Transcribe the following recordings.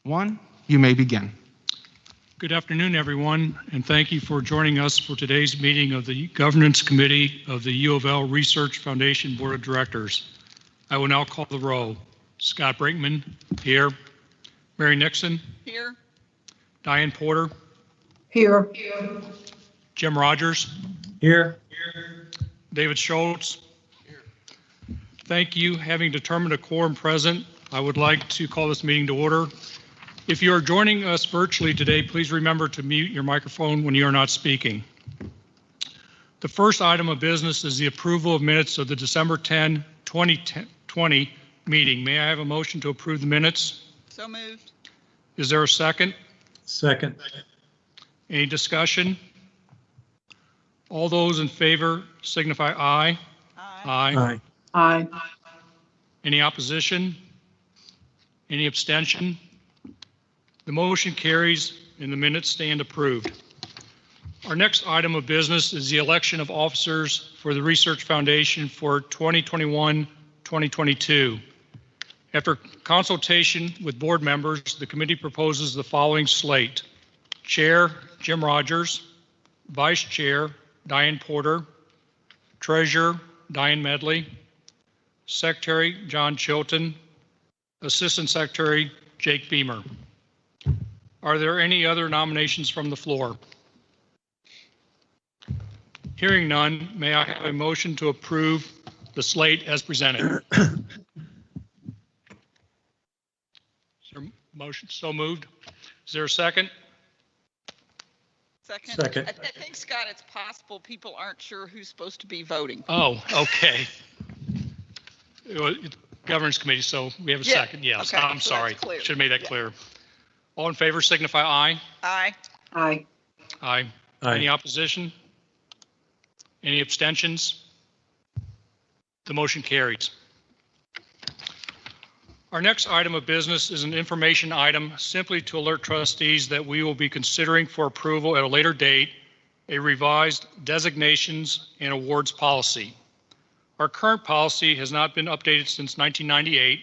One, you may begin. Good afternoon, everyone, and thank you for joining us for today's meeting of the Governance Committee of the U of L Research Foundation Board of Directors. I will now call the roll. Scott Brinkman, here. Mary Nixon. Here. Diane Porter. Here. Jim Rogers. Here. David Schultz. Here. Thank you. Having determined a quorum present, I would like to call this meeting to order. If you are joining us virtually today, please remember to mute your microphone when you are not speaking. The first item of business is the approval of minutes of the December 10, 2020 meeting. May I have a motion to approve the minutes? So moved. Is there a second? Second. Any discussion? All those in favor signify aye. Aye. Aye. Aye. Any opposition? Any abstention? The motion carries and the minutes stand approved. Our next item of business is the election of officers for the Research Foundation for 2021-2022. After consultation with board members, the committee proposes the following slate. Chair, Jim Rogers. Vice Chair, Diane Porter. Treasurer, Diane Medley. Secretary, John Chilton. Assistant Secretary, Jake Beamer. Are there any other nominations from the floor? Hearing none, may I have a motion to approve the slate as presented? Is there a motion? So moved. Is there a second? Second. I think, Scott, it's possible people aren't sure who's supposed to be voting. Oh, okay. Governance Committee, so we have a second. Yes, okay. I'm sorry. Should have made that clear. All in favor signify aye. Aye. Aye. Aye. Any opposition? Any abstentions? The motion carries. Our next item of business is an information item simply to alert trustees that we will be considering for approval at a later date a revised designations and awards policy. Our current policy has not been updated since 1998,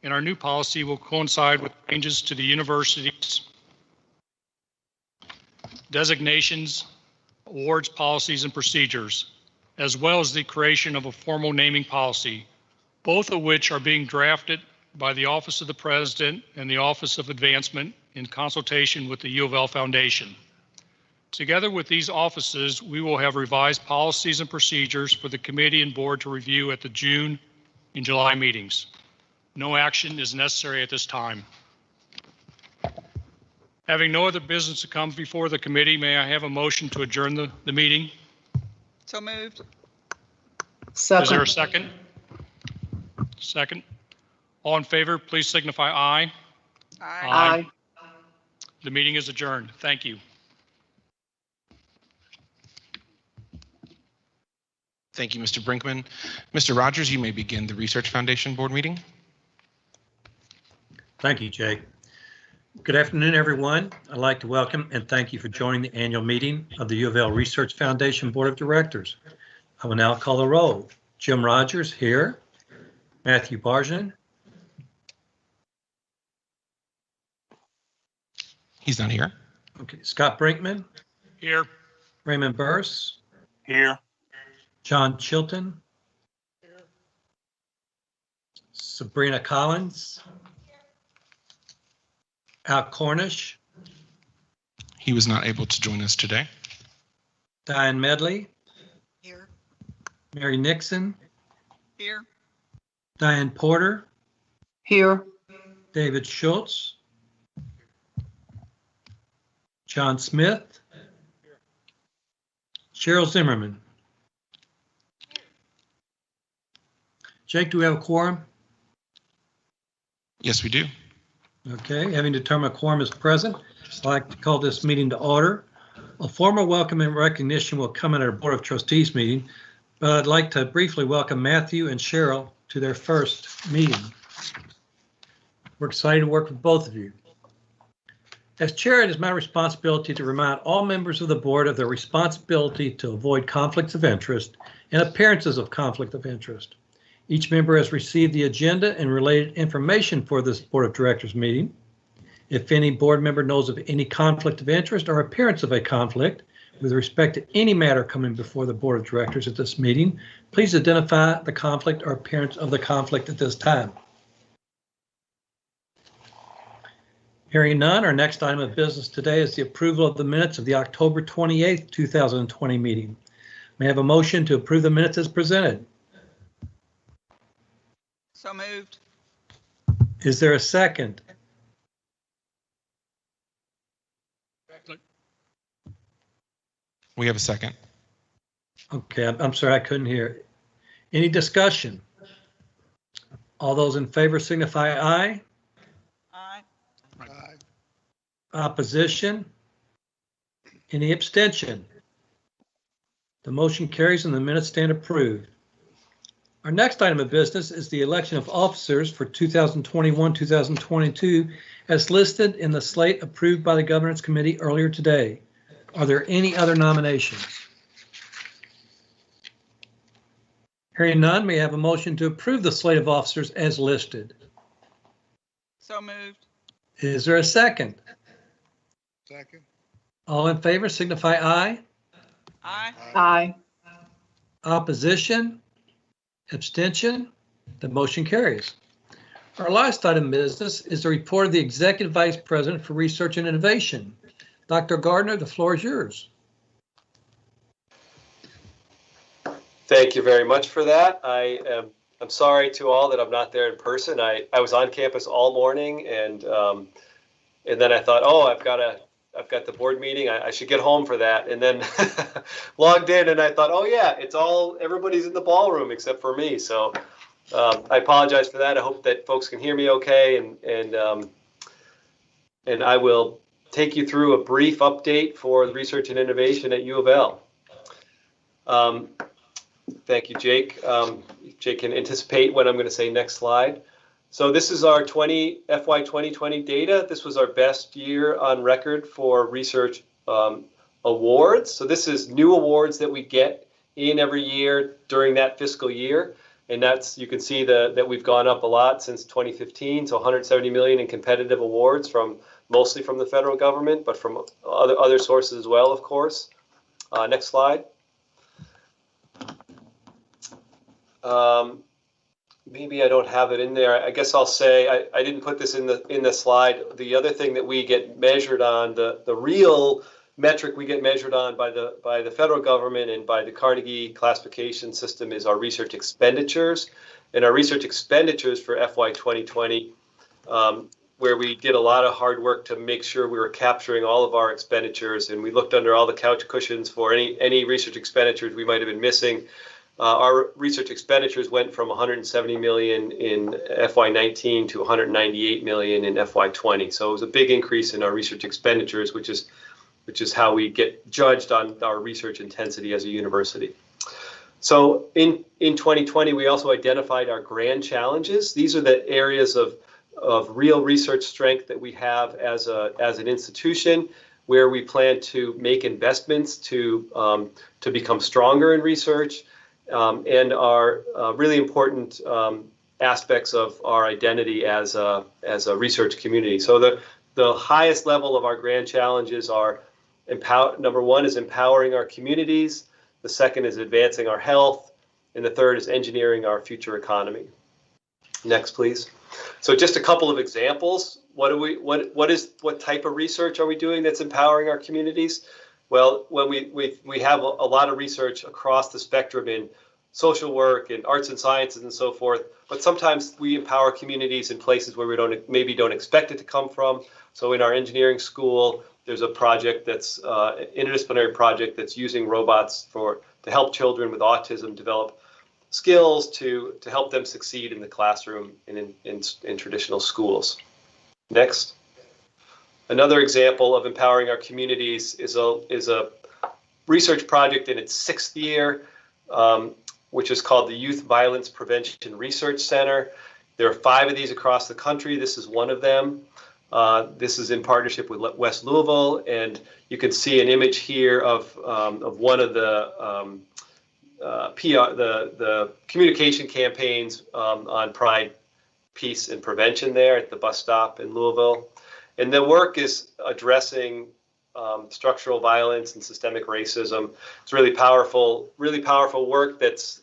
and our new policy will coincide with changes to the university's designations, awards, policies, and procedures, as well as the creation of a formal naming policy, both of which are being drafted by the Office of the President and the Office of Advancement in consultation with the U of L Foundation. Together with these offices, we will have revised policies and procedures for the committee and board to review at the June and July meetings. No action is necessary at this time. Having no other business to come before the committee, may I have a motion to adjourn the meeting? So moved. Second. Is there a second? Second. All in favor, please signify aye. Aye. Aye. The meeting is adjourned. Thank you. Thank you, Mr. Brinkman. Mr. Rogers, you may begin the Research Foundation Board meeting. Thank you, Jake. Good afternoon, everyone. I'd like to welcome and thank you for joining the annual meeting of the U of L Research Foundation Board of Directors. I will now call the roll. Jim Rogers, here. Matthew Barjan. He's not here. Okay. Scott Brinkman. Here. Raymond Burse. Here. John Chilton. Here. Sabrina Collins. Al Cornish. He was not able to join us today. Diane Medley. Here. Mary Nixon. Here. Diane Porter. Here. David Schultz. John Smith. Cheryl Zimmerman. Jake, do we have a quorum? Yes, we do. Okay, having determined a quorum is present, I'd like to call this meeting to order. A formal welcome and recognition will come at our Board of Trustees meeting, but I'd like to briefly welcome Matthew and Cheryl to their first meeting. We're excited to work with both of you. As chair, it is my responsibility to remind all members of the board of their responsibility to avoid conflicts of interest and appearances of conflict of interest. Each member has received the agenda and related information for this Board of Directors meeting. If any board member knows of any conflict of interest or appearance of a conflict with respect to any matter coming before the Board of Directors at this meeting, please identify the conflict or appearance of the conflict at this time. Hearing none, our next item of business today is the approval of the minutes of the October 28th, 2020 meeting. May I have a motion to approve the minutes as presented? So moved. Is there a second? We have a second. Okay, I'm sorry, I couldn't hear. Any discussion? All those in favor signify aye. Aye. Opposition? Any abstention? The motion carries and the minutes stand approved. Our next item of business is the election of officers for 2021-2022 as listed in the slate approved by the Governance Committee earlier today. Are there any other nominations? Hearing none, may I have a motion to approve the slate of officers as listed? So moved. Is there a second? Second. All in favor signify aye. Aye. Aye. Opposition? Abstention? The motion carries. Our last item of business is the report of the Executive Vice President for Research and Innovation. Dr. Gardner, the floor is yours. Thank you very much for that. I'm sorry to all that I'm not there in person. I was on campus all morning, and then I thought, oh, I've got the board meeting. I should get home for that. And then logged in, and I thought, oh yeah, everybody's in the ballroom except for me. So I apologize for that. I hope that folks can hear me okay, and I will take you through a brief update for the research and innovation at U of L. Thank you, Jake. Jake can anticipate what I'm going to say next slide. So this is our FY 2020 data. This was our best year on record for research awards. So this is new awards that we get in every year during that fiscal year. And you can see that we've gone up a lot since 2015. So 170 million in competitive awards mostly from the federal government, but from other sources as well, of course. Next slide. Maybe I don't have it in there. I guess I'll say I didn't put this in the slide. The other thing that we get measured on, the real metric we get measured on by the federal government and by the Carnegie classification system is our research expenditures. And our research expenditures for FY 2020, where we did a lot of hard work to make sure we were capturing all of our expenditures, and we looked under all the couch cushions for any research expenditures we might have been missing. Our research expenditures went from 170 million in FY19 to 198 million in FY20. So it was a big increase in our research expenditures, which is how we get judged on our research intensity as a university. So in 2020, we also identified our grand challenges. These are the areas of real research strength that we have as an institution, where we plan to make investments to become stronger in research. And are really important aspects of our identity as a research community. So the highest level of our grand challenges are number one is empowering our communities. The second is advancing our health, and the third is engineering our future economy. Next, please. So just a couple of examples. What type of research are we doing that's empowering our communities? Well, when we have a lot of research across the spectrum in social work and arts and sciences and so forth, but sometimes we empower communities in places where we maybe don't expect it to come from. So in our engineering school, there's a project that's an interdisciplinary project that's using robots to help children with autism develop skills to help them succeed in the classroom and in traditional schools. Next. Another example of empowering our communities is a research project in its 6th year, which is called the Youth Violence Prevention Research Center. There are 5 of these across the country. This is one of them. This is in partnership with West Louisville, and you can see an image here of one of the the communication campaigns on Pride, Peace, and Prevention there at the bus stop in Louisville. And the work is addressing structural violence and systemic racism. It's really powerful work that's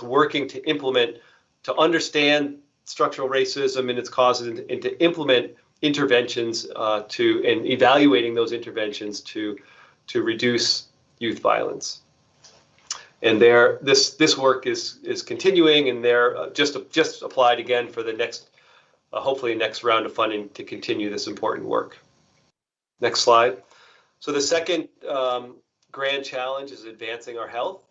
working to implement, to understand structural racism and its causes, and to implement interventions and evaluating those interventions to reduce youth violence. And this work is continuing, and they're just applied again for the next, hopefully next round of funding to continue this important work. Next slide. So the second grand challenge is advancing our health.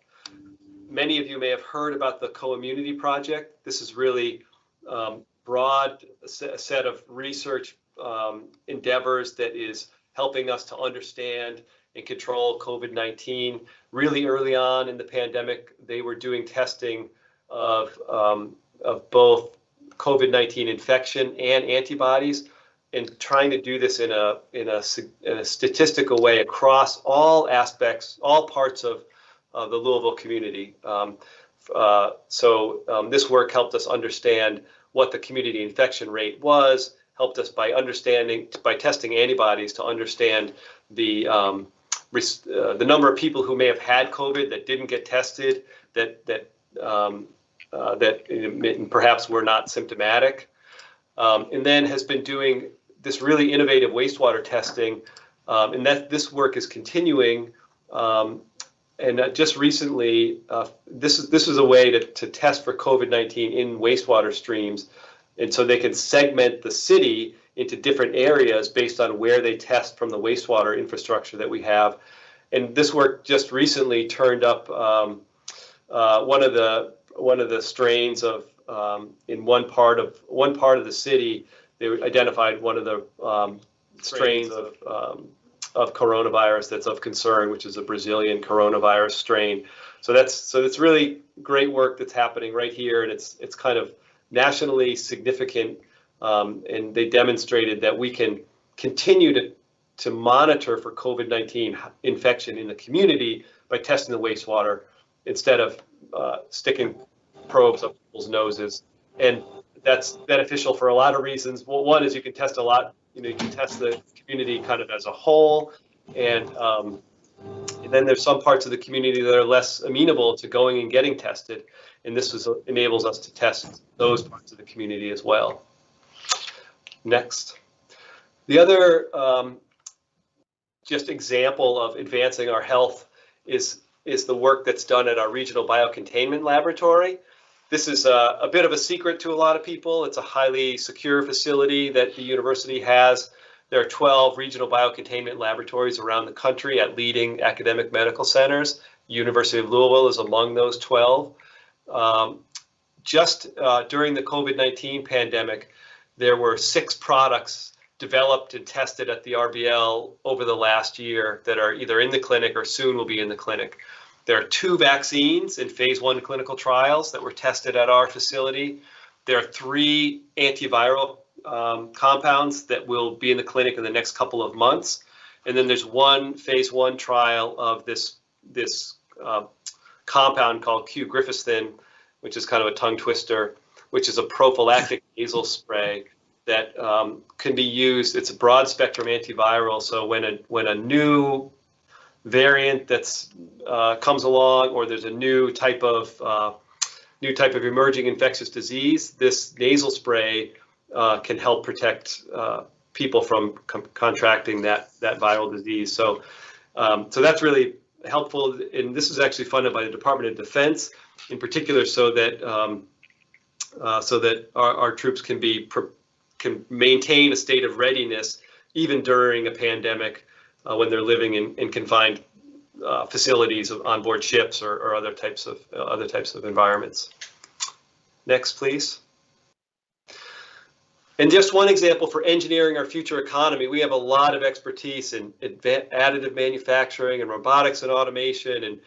Many of you may have heard about the Co-Immunity Project. This is really broad set of research endeavors that is helping us to understand and control COVID-19. Really early on in the pandemic, they were doing testing of both COVID-19 infection and antibodies, and trying to do this in a statistical way across all aspects, all parts of the Louisville community. This work helped us understand what the community infection rate was, helped us by testing antibodies to understand the number of people who may have had COVID that didn't get tested, that perhaps were not symptomatic, and then has been doing this really innovative wastewater testing, and this work is continuing. And just recently, this is a way to test for COVID-19 in wastewater streams, and so they can segment the city into different areas based on where they test from the wastewater infrastructure that we have. And this work just recently turned up one of the strains of in one part of the city. They identified one of the strains of coronavirus that's of concern, which is a Brazilian coronavirus strain. So it's really great work that's happening right here, and it's kind of nationally significant, and they demonstrated that we can continue to monitor for COVID-19 infection in the community by testing the wastewater instead of sticking probes up people's noses. And that's beneficial for a lot of reasons. Well, one is you can test a lot. You can test the community kind of as a whole, and then there's some parts of the community that are less amenable to going and getting tested, and this enables us to test those parts of the community as well. Next. The other just example of advancing our health is the work that's done at our regional biocontainment laboratory. This is a bit of a secret to a lot of people. It's a highly secure facility that the university has. There are 12 regional biocontainment laboratories around the country at leading academic medical centers. University of Louisville is among those 12. Just during the COVID-19 pandemic, there were 6 products developed and tested at the RBL over the last year that are either in the clinic or soon will be in the clinic. There are 2 vaccines in phase 1 clinical trials that were tested at our facility. There are 3 antiviral compounds that will be in the clinic in the next couple of months. And then there's 1 phase 1 trial of this compound called Q-Griffithin, which is kind of a tongue twister, which is a prophylactic nasal spray that can be used. It's a broad spectrum antiviral. So when a new variant that's comes along, or there's a new type of emerging infectious disease, this nasal spray can help protect people from contracting that viral disease. So that's really helpful, and this is actually funded by the Department of Defense in particular, so that our troops can maintain a state of readiness even during a pandemic, when they're living in confined facilities on board ships or other types of environments. Next, please. And just one example for engineering our future economy, we have a lot of expertise in additive manufacturing and robotics and automation and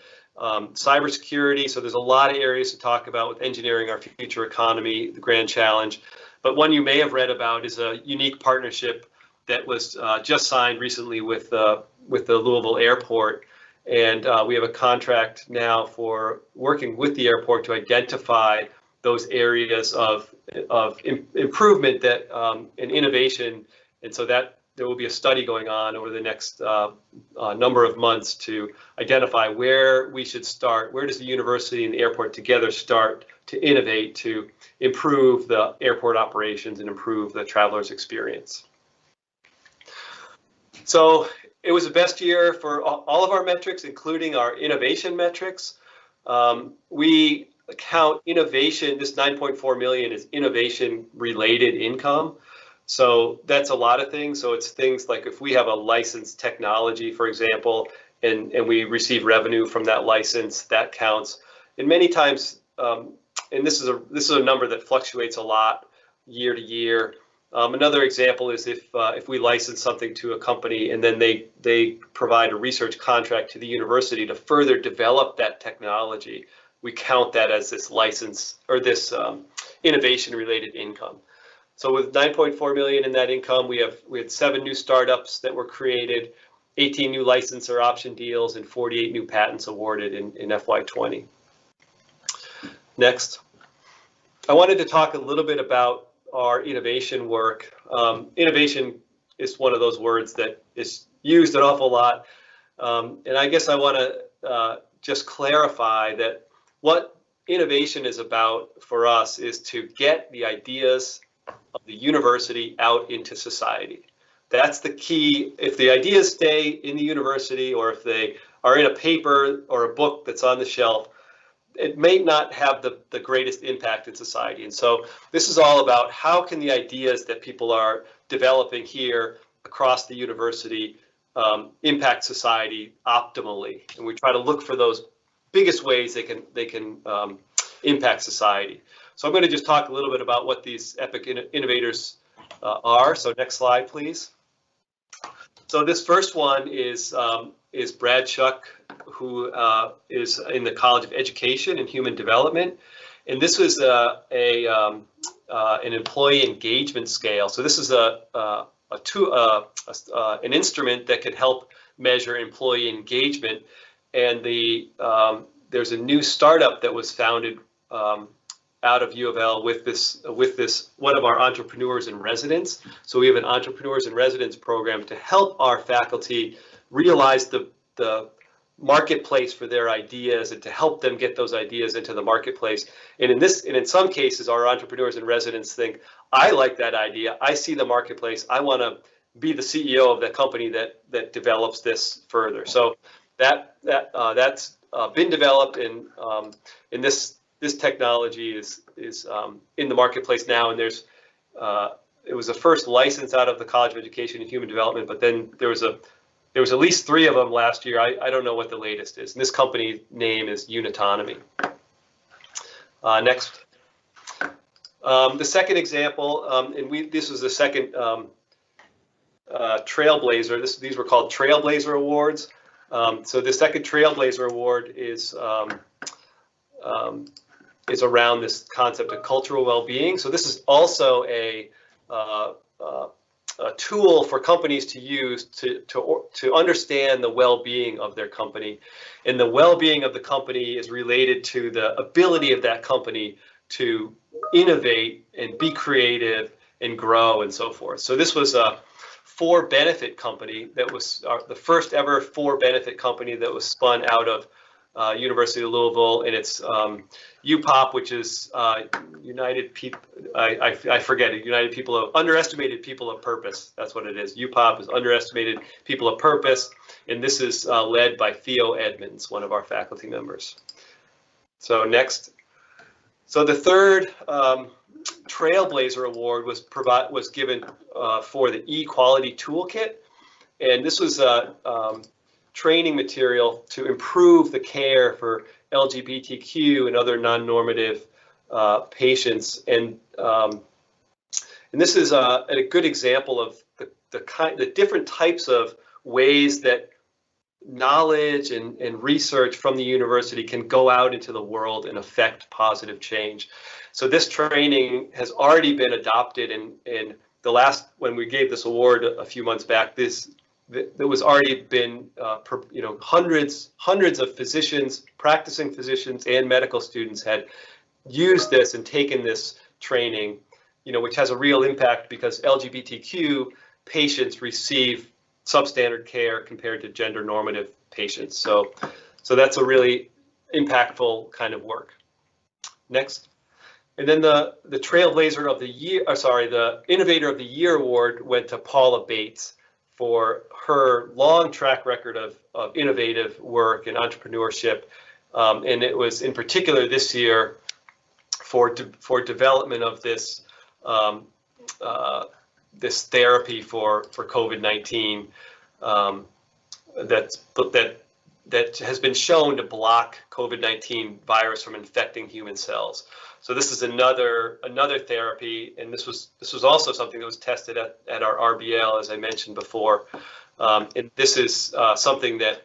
cybersecurity. So there's a lot of areas to talk about with engineering our future economy, the grand challenge. But one you may have read about is a unique partnership that was just signed recently with the Louisville Airport. And we have a contract now for working with the airport to identify those areas of improvement that and innovation And so that there will be a study going on over the next number of months to identify where we should start. Where does the university and the airport together start to innovate to improve the airport operations and improve the traveler's experience? So it was the best year for all of our metrics, including our innovation metrics. We count innovation, this 9.4 million is innovation related income. So that's a lot of things. So it's things like if we have a licensed technology, for example, and we receive revenue from that license, that counts. And many times, and this is a number that fluctuates a lot year to year. Another example is if we license something to a company and then they provide a research contract to the university to further develop that technology, we count that as this license or this innovation related income. So with 9.4 million in that income, we had 7 new startups that were created, 18 new license or option deals, and 48 new patents awarded in FY20. Next, I wanted to talk a little bit about our innovation work. Innovation is one of those words that is used an awful lot. And I guess I want to just clarify that what innovation is about for us is to get the ideas of the university out into society. That's the key. If the ideas stay in the university or if they are in a paper or a book that's on the shelf, it may not have the greatest impact in society. And so this is all about how can the ideas that people are developing here across the university impact society optimally. And we try to look for those biggest ways they can impact society. So I'm going to just talk a little bit about what these epic innovators are. So next slide, please. So this first one is Brad Schuck, who is in the College of Education and Human Development. And this was an employee engagement scale. So this is an instrument that could help measure employee engagement. And there's a new startup that was founded out of U of L with this one of our entrepreneurs in residence. So we have an entrepreneurs in residence program to help our faculty realize the marketplace for their ideas and to help them get those ideas into the marketplace. And in some cases, our entrepreneurs in residence think, I like that idea. I see the marketplace. I want to be the CEO of the company that develops this further. So that's been developed, and this technology is in the marketplace now. And it was the first license out of the College of Education and Human Development, but then there was at least 3 of them last year. I don't know what the latest is. And this company name is Unitonomy. Next. The second example, and this was the second Trailblazer. These were called Trailblazer Awards. So the second Trailblazer Award is around this concept of cultural well-being. So this is also a tool for companies to use to understand the well-being of their company. And the well-being of the company is related to the ability of that company to innovate and be creative and grow and so forth. So this was a for-benefit company that was the first ever for-benefit company that was spun out of University of Louisville, and it's UPOP, which is United People. I forget it. United People of Underestimated People of Purpose. That's what it is. UPOP is Underestimated People of Purpose, and this is led by Theo Edmonds, one of our faculty members. So next. So the third Trailblazer Award was given for the eQuality Toolkit, and this was training material to improve the care for LGBTQ and other non-normative patients, and this is a good example of the different types of ways that knowledge and research from the university can go out into the world and affect positive change. So this training has already been adopted, in the last, when we gave this award a few months back, there was already been hundreds of physicians, practicing physicians and medical students had used this and taken this training, which has a real impact because LGBTQ patients receive substandard care compared to gender normative patients. So that's a really impactful kind of work. Next. And then the Trailblazer of the Year, the Innovator of the Year award went to Paula Bates for her long track record of innovative work and entrepreneurship. And it was in particular this year for development of this this therapy for COVID-19 that has been shown to block COVID-19 virus from infecting human cells. So this is another therapy, and this was also something that was tested at our RBL, as I mentioned before. And this is something that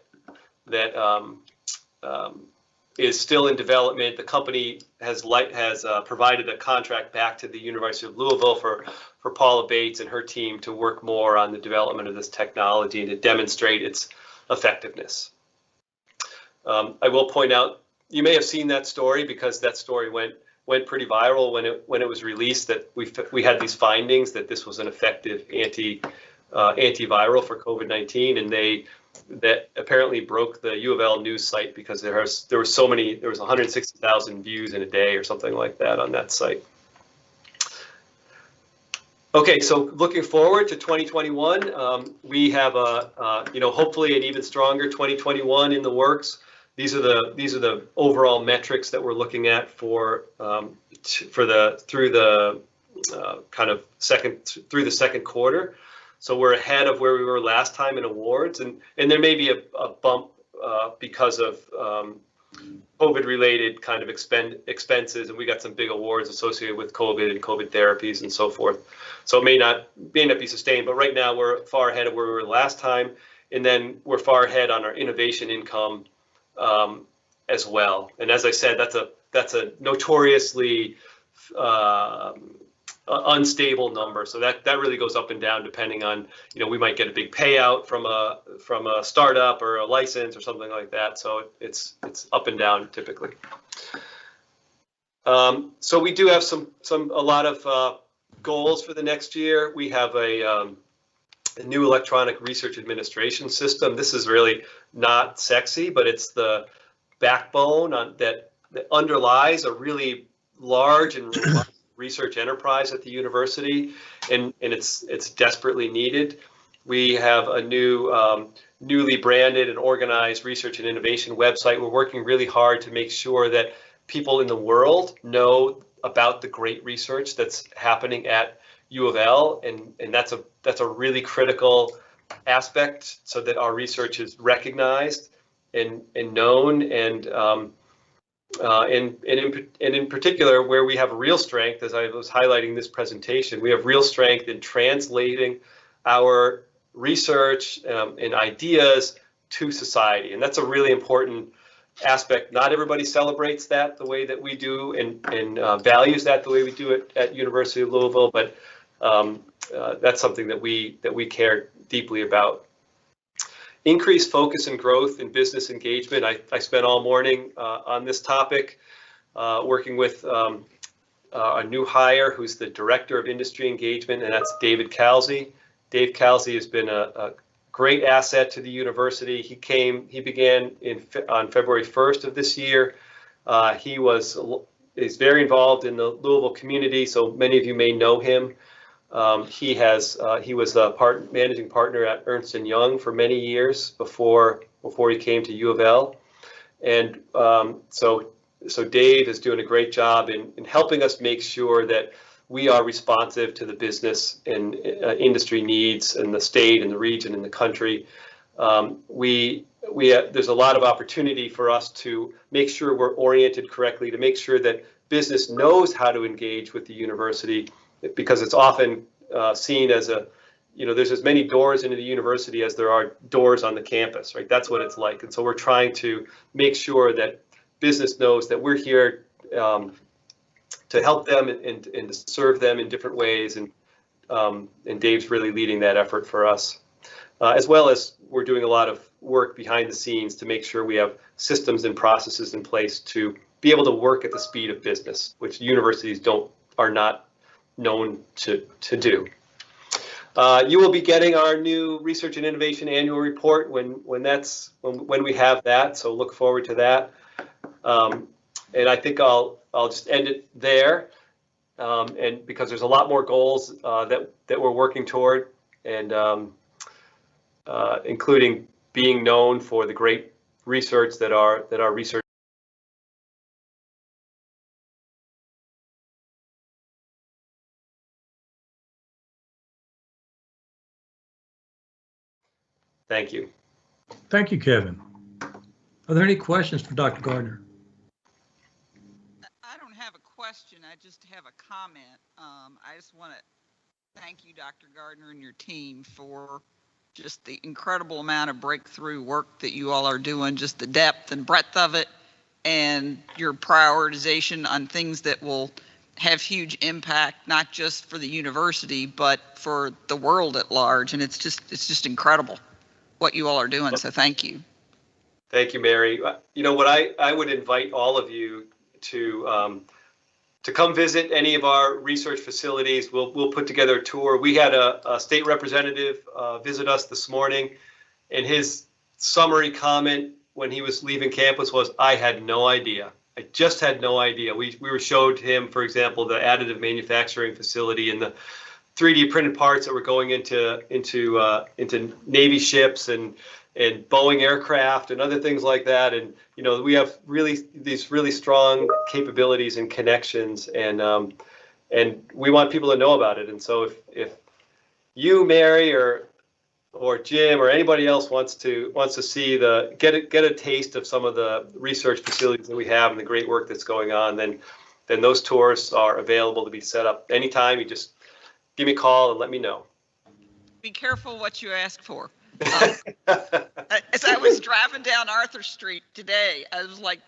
is still in development. The company has provided a contract back to the University of Louisville for Paula Bates and her team to work more on the development of this technology and to demonstrate its effectiveness. I will point out, you may have seen that story because that story went pretty viral when it was released, that we had these findings that this was an effective antiviral for COVID-19, and that apparently broke the U of L news site because there was 160,000 views in a day or something like that on that site. Okay, so looking forward to 2021, we have hopefully an even stronger 2021 in the works. These are the overall metrics that we're looking at through the second quarter. So we're ahead of where we were last time in awards, and there may be a bump because of COVID-related kind of expenses, and we got some big awards associated with COVID and COVID therapies and so forth. So it may not be sustained, but right now we're far ahead of where we were last time, and then we're far ahead on our innovation income as well. And as I said, that's a notoriously unstable number. So that really goes up and down depending on, we might get a big payout from a startup or a license or something like that. So it's up and down typically. So we do have a lot of goals for the next year. We have a new electronic research administration system. This is really not sexy, but it's the backbone that underlies a really large and robust research enterprise at the university, and it's desperately needed. We have a newly branded and organized research and innovation website. We're working really hard to make sure that people in the world know about the great research that's happening at U of L, and that's a really critical aspect so that our research is recognized and known, and in particular, where we have real strength, as I was highlighting this presentation, we have real strength in translating our research and ideas to society, and that's a really important aspect. Not everybody celebrates that the way that we do, and values that the way we do it at University of Louisville, but that's something that we care deeply about. Increased focus and growth in business engagement. I spent all morning on this topic, working with a new hire who's the Director of Industry Engagement, and that's David Calsey. Dave Calsey has been a great asset to the university. He began on February 1st of this year. He is very involved in the Louisville community, so many of you may know him. He was a managing partner at Ernst & Young for many years before he came to U of L, and so Dave is doing a great job in helping us make sure that we are responsive to the business and industry needs in the state and the region and the country. There's a lot of opportunity for us to make sure we're oriented correctly, to make sure that business knows how to engage with the university, because it's often seen as there's as many doors into the university as there are doors on the campus, right? That's what it's like. And so we're trying to make sure that business knows that we're here to help them and to serve them in different ways. And Dave's really leading that effort for us, as well as we're doing a lot of work behind the scenes to make sure we have systems and processes in place to be able to work at the speed of business, which universities are not known to do. You will be getting our new Research and Innovation Annual Report when we have that. So look forward to that. And I think I'll just end it there. And because there's a lot more goals that we're working toward, and including being known for the great research that our research. Thank you. Thank you, Kevin. Are there any questions for Dr. Gardner? I don't have a question. I just have a comment. I just want to thank you, Dr. Gardner, and your team for just the incredible amount of breakthrough work that you all are doing, just the depth and breadth of it, and your prioritization on things that will have huge impact, not just for the university, but for the world at large. And it's just incredible what you all are doing. So thank you. Thank you, Mary. You know what, I would invite all of you to come visit any of our research facilities. We'll put together a tour. We had a state representative visit us this morning, and his summary comment when he was leaving campus was, "I had no idea. I just had no idea." We were showed him, for example, the additive manufacturing facility and the 3D printed parts that were going into Navy ships and Boeing aircraft and other things like that. And you know, we have these really strong capabilities and connections, and we want people to know about it. And so if you, Mary, or Jim, or anybody else wants to see get a taste of some of the research facilities that we have and the great work that's going on, then those tours are available to be set up anytime. You just give me a call and let me know. Be careful what you ask for. As I was driving down Arthur Street today, I was like,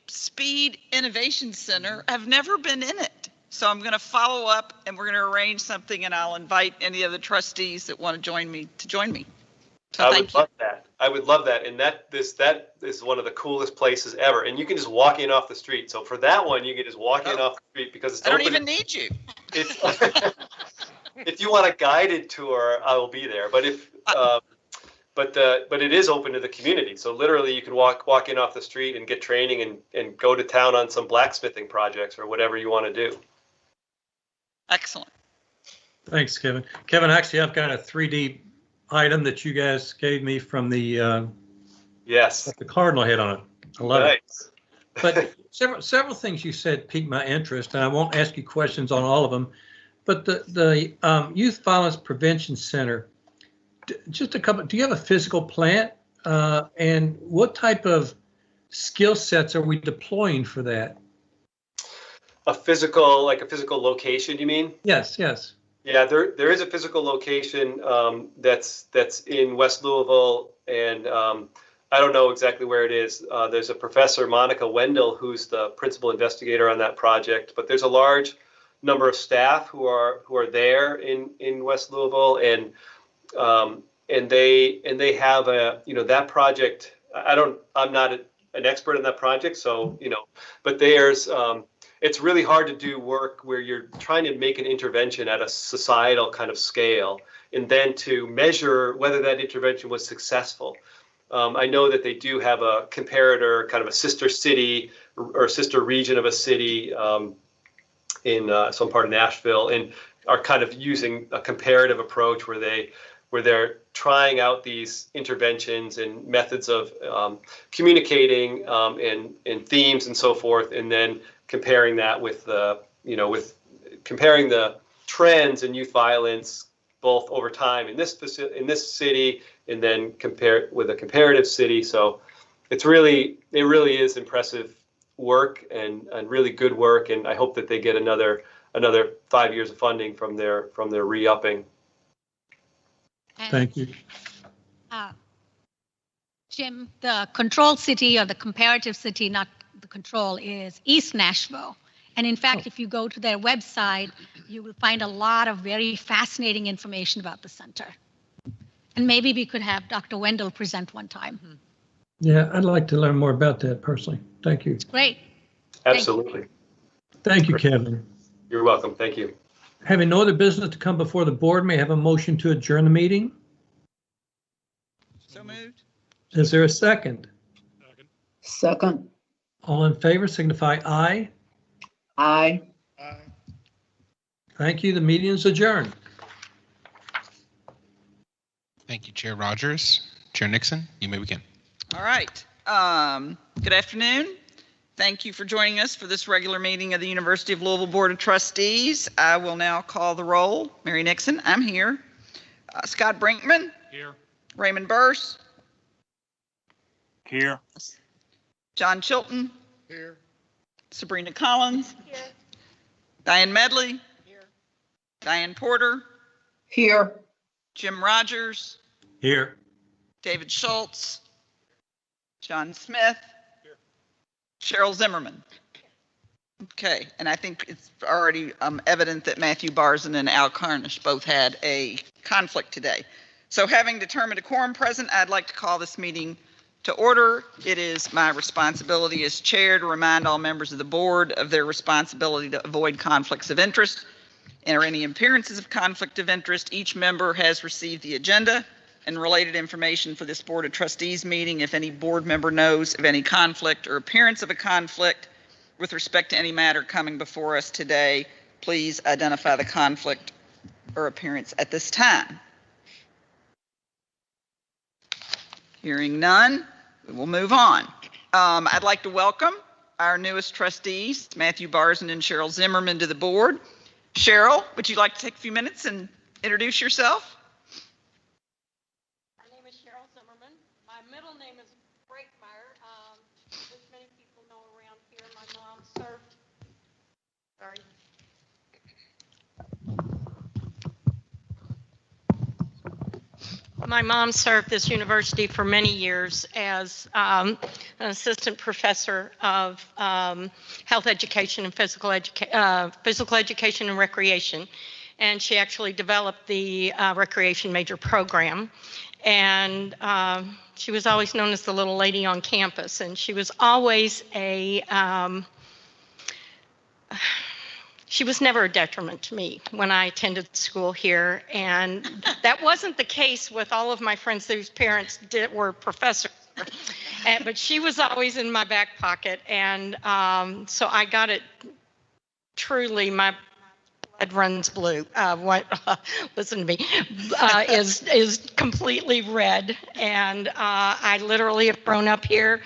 Speed Innovation Center, I've never been in it. So I'm going to follow up, and we're going to arrange something, and I'll invite any of the trustees that want to join me. So I would love that. I would love that. And that is one of the coolest places ever. And you can just walk in off the street. So for that one, you can just walk in off the street because it's I don't open. even need you. If you want a guided tour, I will be there. But but it is open to the community. So literally, you can walk in off the street and get training and go to town on some blacksmithing projects or whatever you want to do. Excellent. Thanks, Kevin. Kevin, actually, I've got a 3D item that you guys gave me from the Yes, the cardinal head on it. I love nice. it. But several things you said piqued my interest, and I won't ask you questions on all of them. But the Youth Violence Prevention Center, just a couple. Do you have a physical plant, and what type of skill sets are we deploying for that? A physical location, you mean? Yes, yes. Yeah, there is a physical location that's in West Louisville, and I don't know exactly where it is. There's a professor, Monica Wendell, who's the principal investigator on that project. But there's a large number of staff who are there in West Louisville, and they have that project. I'm not an expert in that project, so but there's. It's really hard to do work where you're trying to make an intervention at a societal kind of scale, and then to measure whether that intervention was successful. I know that they do have a comparator, kind of a sister city or sister region of a city in some part of Nashville, and are kind of using a comparative approach where they're trying out these interventions and methods of communicating and themes and so forth, and then comparing that with comparing the trends in youth violence both over time in this city, and then compare with a comparative city. So it really is impressive work and really good work, and I hope that they get another 5 years of funding from their re-upping. Thank you. Jim, the control city or the comparative city, not the control, is East Nashville. And in fact, if you go to their website, you will find a lot of very fascinating information about the center. And maybe we could have Dr. Wendell present one time. Yeah, I'd like to learn more about that personally. Thank you. Great. Absolutely. Thank you, Kevin. You're welcome. Thank you. Having no other business to come before the board, may I have a motion to adjourn the meeting? So moved. Is there a second? Second. All in favor signify aye. Aye. Aye. Thank you. The meeting is adjourned. Thank you, Chair Rogers. Chair Nixon, you may begin. All right. Good afternoon. Thank you for joining us for this regular meeting of the University of Louisville Board of Trustees. I will now call the roll. Mary Nixon, I'm here. Scott Brinkman. Here. Raymond Burse. Here. John Chilton. Here. Sabrina Collins. Here. Diane Medley. Here. Diane Porter. Here. Jim Rogers. Here. David Schultz. John Smith. Here. Cheryl Zimmerman. Okay, and I think it's already evident that Matthew Barzin and Al Carnish both had a conflict today. So having determined a quorum present, I'd like to call this meeting to order. It is my responsibility as chair to remind all members of the board of their responsibility to avoid conflicts of interest or any appearances of conflict of interest. Each member has received the agenda and related information for this Board of Trustees meeting. If any board member knows of any conflict or appearance of a conflict with respect to any matter coming before us today, please identify the conflict or appearance at this time. Hearing none, we will move on. I'd like to welcome our newest trustees, Matthew Barzin and Cheryl Zimmerman, to the board. Cheryl, would you like to take a few minutes and introduce yourself? My name is Cheryl Zimmerman. My middle name is Breakmeyer, which many people know around here. My mom served, sorry. My mom served this university for many years as an assistant professor of health education and physical education and recreation. And she actually developed the recreation major program. And she was always known as the little lady on campus. And she was always she was never a detriment to me when I attended school here. And that wasn't the case with all of my friends whose parents were professors. But she was always in my back pocket. And so I got it truly, my blood runs blue. Listen to me, is completely red. And I literally have grown up here.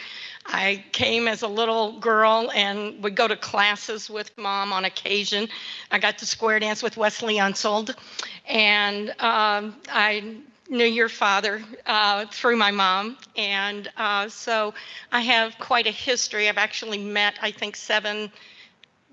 I came as a little girl and would go to classes with mom on occasion. I got to square dance with Wesley Unsold, and I knew your father through my mom, and so I have quite a history. I've actually met, I think, 7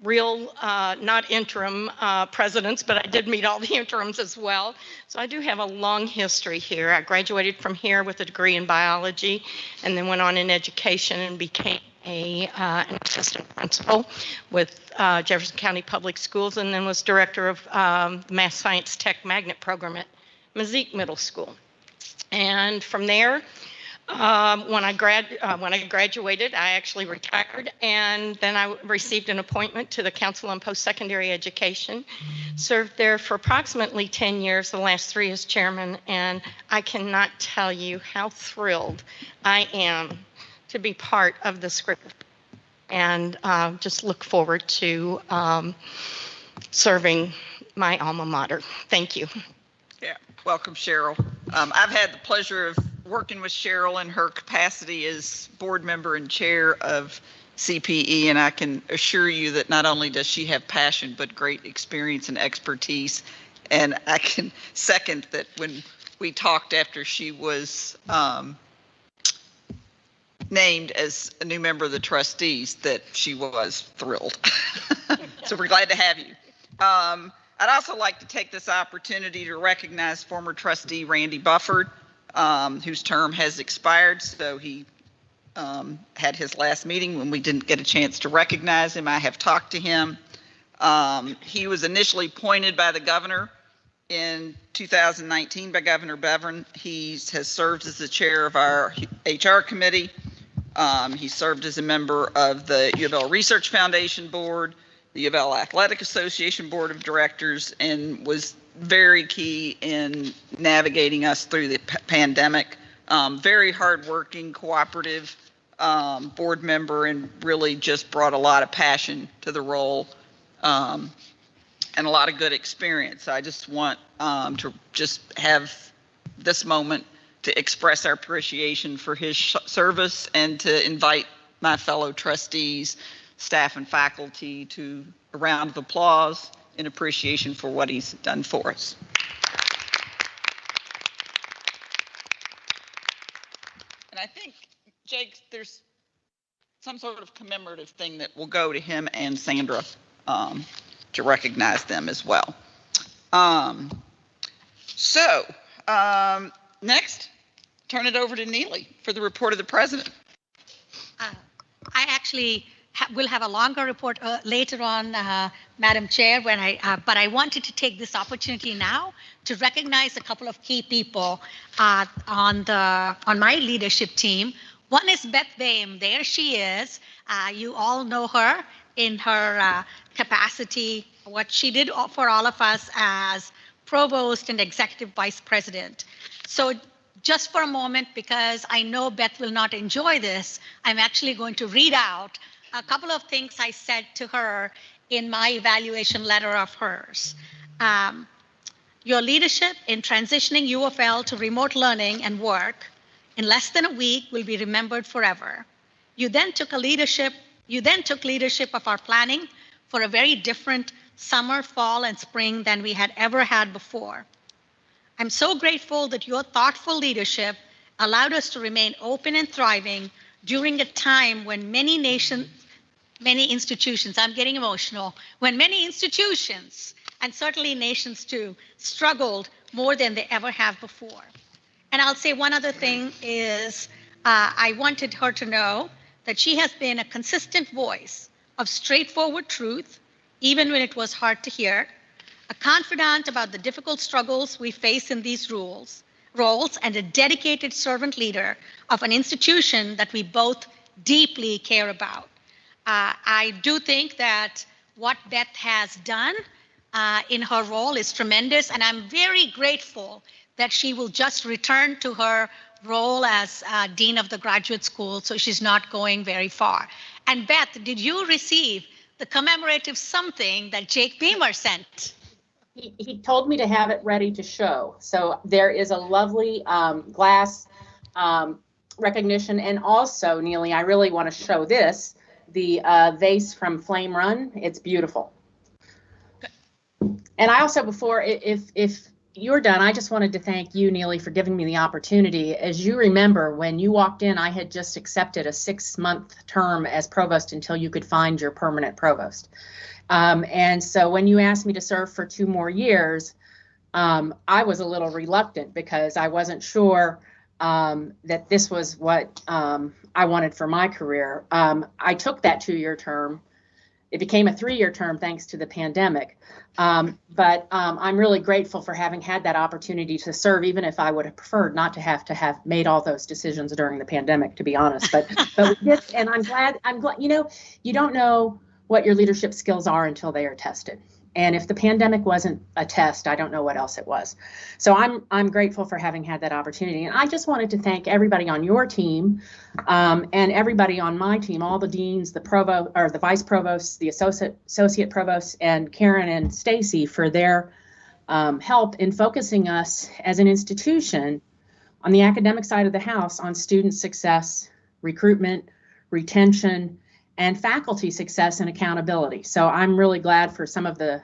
real, not interim presidents, but I did meet all the interims as well. So I do have a long history here. I graduated from here with a degree in biology and then went on in education and became an assistant principal with Jefferson County Public Schools, and then was director of the Math Science Tech Magnet program at Mazik Middle School. And from there, when I graduated, I actually retired, and then I received an appointment to the Council on Post-Secondary Education. Served there for approximately 10 years, the last 3 as chairman, and I cannot tell you how thrilled I am to be part of this group, and just look forward to serving my alma mater. Thank you. Yeah, welcome, Cheryl. I've had the pleasure of working with Cheryl in her capacity as board member and chair of CPE, and I can assure you that not only does she have passion, but great experience and expertise. And I can second that when we talked after she was named as a new member of the trustees, that she was thrilled. So we're glad to have you. I'd also like to take this opportunity to recognize former trustee Randy Bufford, whose term has expired. So he had his last meeting when we didn't get a chance to recognize him. I have talked to him. He was initially appointed by the governor in 2019 by Governor Bevin. He has served as the chair of our HR committee. He served as a member of the U of L Research Foundation board. the U of L Athletic Association Board of Directors, and was very key in navigating us through the pandemic. Very hardworking, cooperative board member, and really just brought a lot of passion to the role and a lot of good experience. I just want to just have this moment to express our appreciation for his service and to invite my fellow trustees, staff, and faculty to a round of applause in appreciation for what he's done for us. And I think, Jake, there's some sort of commemorative thing that will go to him and Sandra to recognize them as well. Next, turn it over to Neely for the report of the president. I actually will have a longer report later on, Madam Chair, but I wanted to take this opportunity now to recognize a couple of key people on my leadership team. One is Beth Boehm. There she is. You all know her in her capacity, what she did for all of us as provost and executive vice president. So just for a moment, because I know Beth will not enjoy this, I'm actually going to read out a couple of things I said to her in my evaluation letter of hers. Your leadership in transitioning U of L to remote learning and work in less than a week will be remembered forever. You then took leadership of our planning for a very different summer, fall, and spring than we had ever had before. I'm so grateful that your thoughtful leadership allowed us to remain open and thriving during a time when many institutions, I'm getting emotional, when many institutions, and certainly nations too, struggled more than they ever have before. And I'll say one other thing is I wanted her to know that she has been a consistent voice of straightforward truth, even when it was hard to hear, a confidant about the difficult struggles we face in these roles, and a dedicated servant leader of an institution that we both deeply care about. I do think that what Beth has done in her role is tremendous, and I'm very grateful that she will just return to her role as Dean of the Graduate School, so she's not going very far. And Beth, did you receive the commemorative something that Jake Beamer sent? He told me to have it ready to show. So there is a lovely glass recognition. And also, Neely, I really want to show this, the vase from Flame Run. It's beautiful. And I also, before, if you're done, I just wanted to thank you, Neely, for giving me the opportunity. As you remember, when you walked in, I had just accepted a 6-month term as provost until you could find your permanent provost. And so when you asked me to serve for 2 more years, I was a little reluctant because I wasn't sure that this was what I wanted for my career. I took that 2-year term. It became a 3-year term thanks to the pandemic. But I'm really grateful for having had that opportunity to serve, even if I would have preferred not to have made all those decisions during the pandemic, to be honest. But we did, and I'm glad, you know, you don't know what your leadership skills are until they are tested. And if the pandemic wasn't a test, I don't know what else it was. So I'm grateful for having had that opportunity. And I just wanted to thank everybody on your team and everybody on my team, all the deans, the provost or the vice provosts, the associate provosts, and Karen and Stacy for their help in focusing us as an institution on the academic side of the house on student success, recruitment, retention, and faculty success and accountability. So I'm really glad for some of the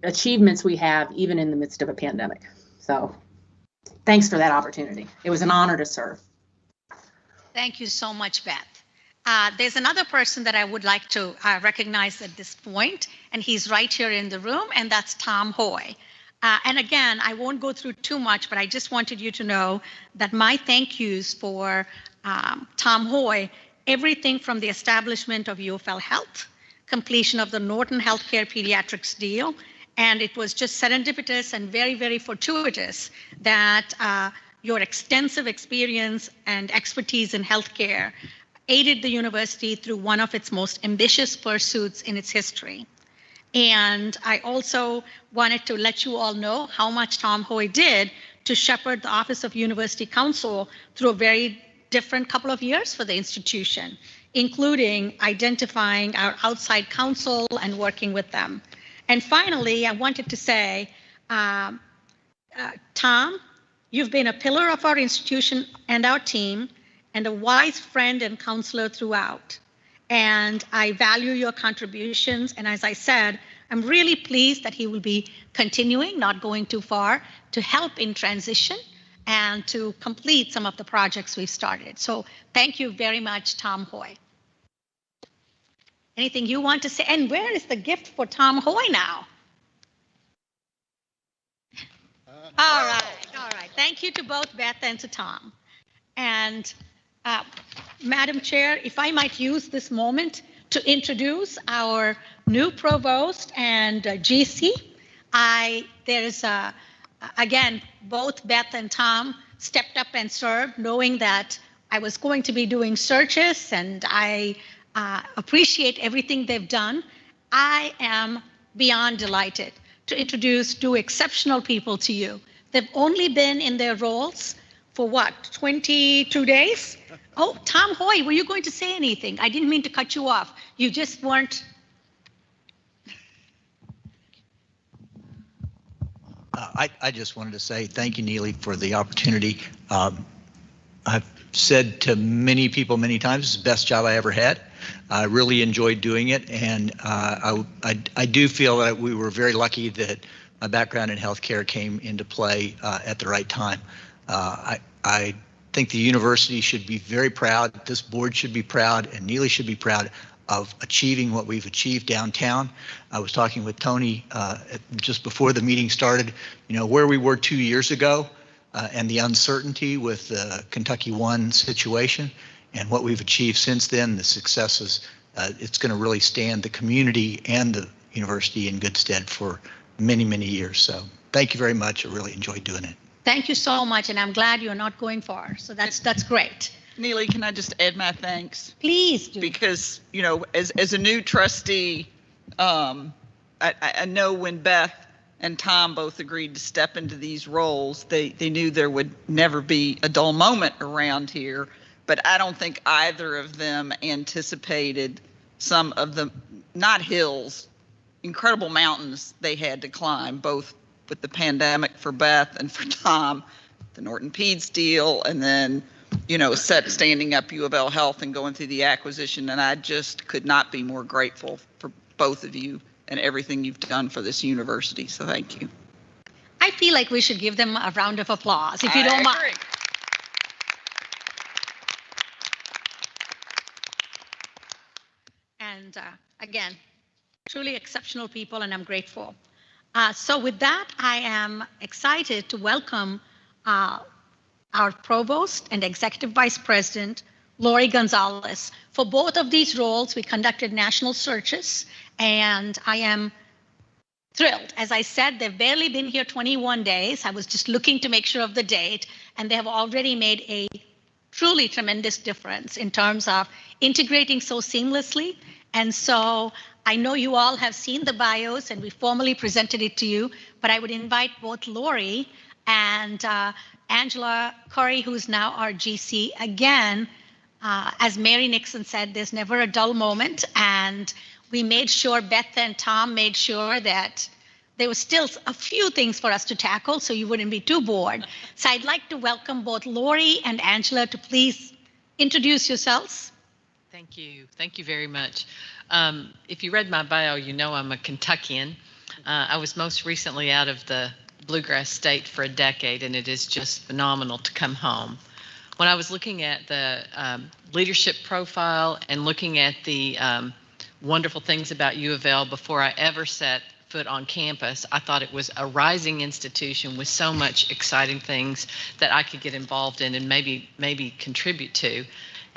achievements we have even in the midst of a pandemic. So thanks for that opportunity. It was an honor to serve. Thank you so much, Beth. There's another person that I would like to recognize at this point, and he's right here in the room, and that's Tom Hoy. And again, I won't go through too much, but I just wanted you to know that my thank yous for Tom Hoy, everything from the establishment of U of L Health, completion of the Norton Healthcare Pediatrics deal, and it was just serendipitous and very, very fortuitous that your extensive experience and expertise in healthcare aided the university through one of its most ambitious pursuits in its history. And I also wanted to let you all know how much Tom Hoy did to shepherd the Office of University Counsel through a very different couple of years for the institution, including identifying our outside counsel and working with them. And finally, I wanted to say, Tom, you've been a pillar of our institution and our team, and a wise friend and counselor throughout. And I value your contributions. And as I said, I'm really pleased that he will be continuing, not going too far, to help in transition and to complete some of the projects we've started. So thank you very much, Tom Hoy. Anything you want to say? And where is the gift for Tom Hoy now? All right. Thank you to both Beth and to Tom. And Madam Chair, if I might use this moment to introduce our new provost and GC. Again, both Beth and Tom stepped up and served, knowing that I was going to be doing searches, and I appreciate everything they've done. I am beyond delighted to introduce two exceptional people to you. They've only been in their roles for what, 22 days? Oh, Tom Hoy, were you going to say anything? I didn't mean to cut you off. You just weren't. I just wanted to say thank you, Neely, for the opportunity. I've said to many people many times, it's the best job I ever had. I really enjoyed doing it, and I do feel that we were very lucky that my background in healthcare came into play at the right time. I think the university should be very proud, this board should be proud, and Neely should be proud of achieving what we've achieved downtown. I was talking with Tony just before the meeting started, where we were 2 years ago and the uncertainty with the Kentucky One situation, and what we've achieved since then, the successes. It's going to really stand the community and the university in good stead for many, many years. So thank you very much. I really enjoyed doing it. Thank you so much, and I'm glad you're not going far. So that's great. Neely, can I just add my thanks? Please do. Because, as a new trustee, I know when Beth and Tom both agreed to step into these roles, they knew there would never be a dull moment around here. But I don't think either of them anticipated some of the, not hills, incredible mountains they had to climb, both with the pandemic for Beth and for Tom, the Norton Peds deal, and then, standing up U of L Health and going through the acquisition. And I just could not be more grateful for both of you and everything you've done for this university. So thank you. I feel like we should give them a round of applause, if you don't mind. And again, truly exceptional people, and I'm grateful. So with that, I am excited to welcome our Provost and Executive Vice President, Lori Gonzalez. For both of these roles, we conducted national searches, and I am thrilled. As I said, they've barely been here 21 days. I was just looking to make sure of the date, and they have already made a truly tremendous difference in terms of integrating so seamlessly. And so I know you all have seen the bios, and we formally presented it to you, but I would invite both Lori and Angela Curry, who's now our GC. Again, as Mary Nixon said, there's never a dull moment, and we made sure, Beth and Tom made sure that there was still a few things for us to tackle, so you wouldn't be too bored. So I'd like to welcome both Lori and Angela to please introduce yourselves. Thank you. Thank you very much. If you read my bio, you know I'm a Kentuckian. I was most recently out of the Bluegrass State for a decade, and it is just phenomenal to come home. When I was looking at the leadership profile and looking at the wonderful things about U of L before I ever set foot on campus, I thought it was a rising institution with so much exciting things that I could get involved in and maybe contribute to.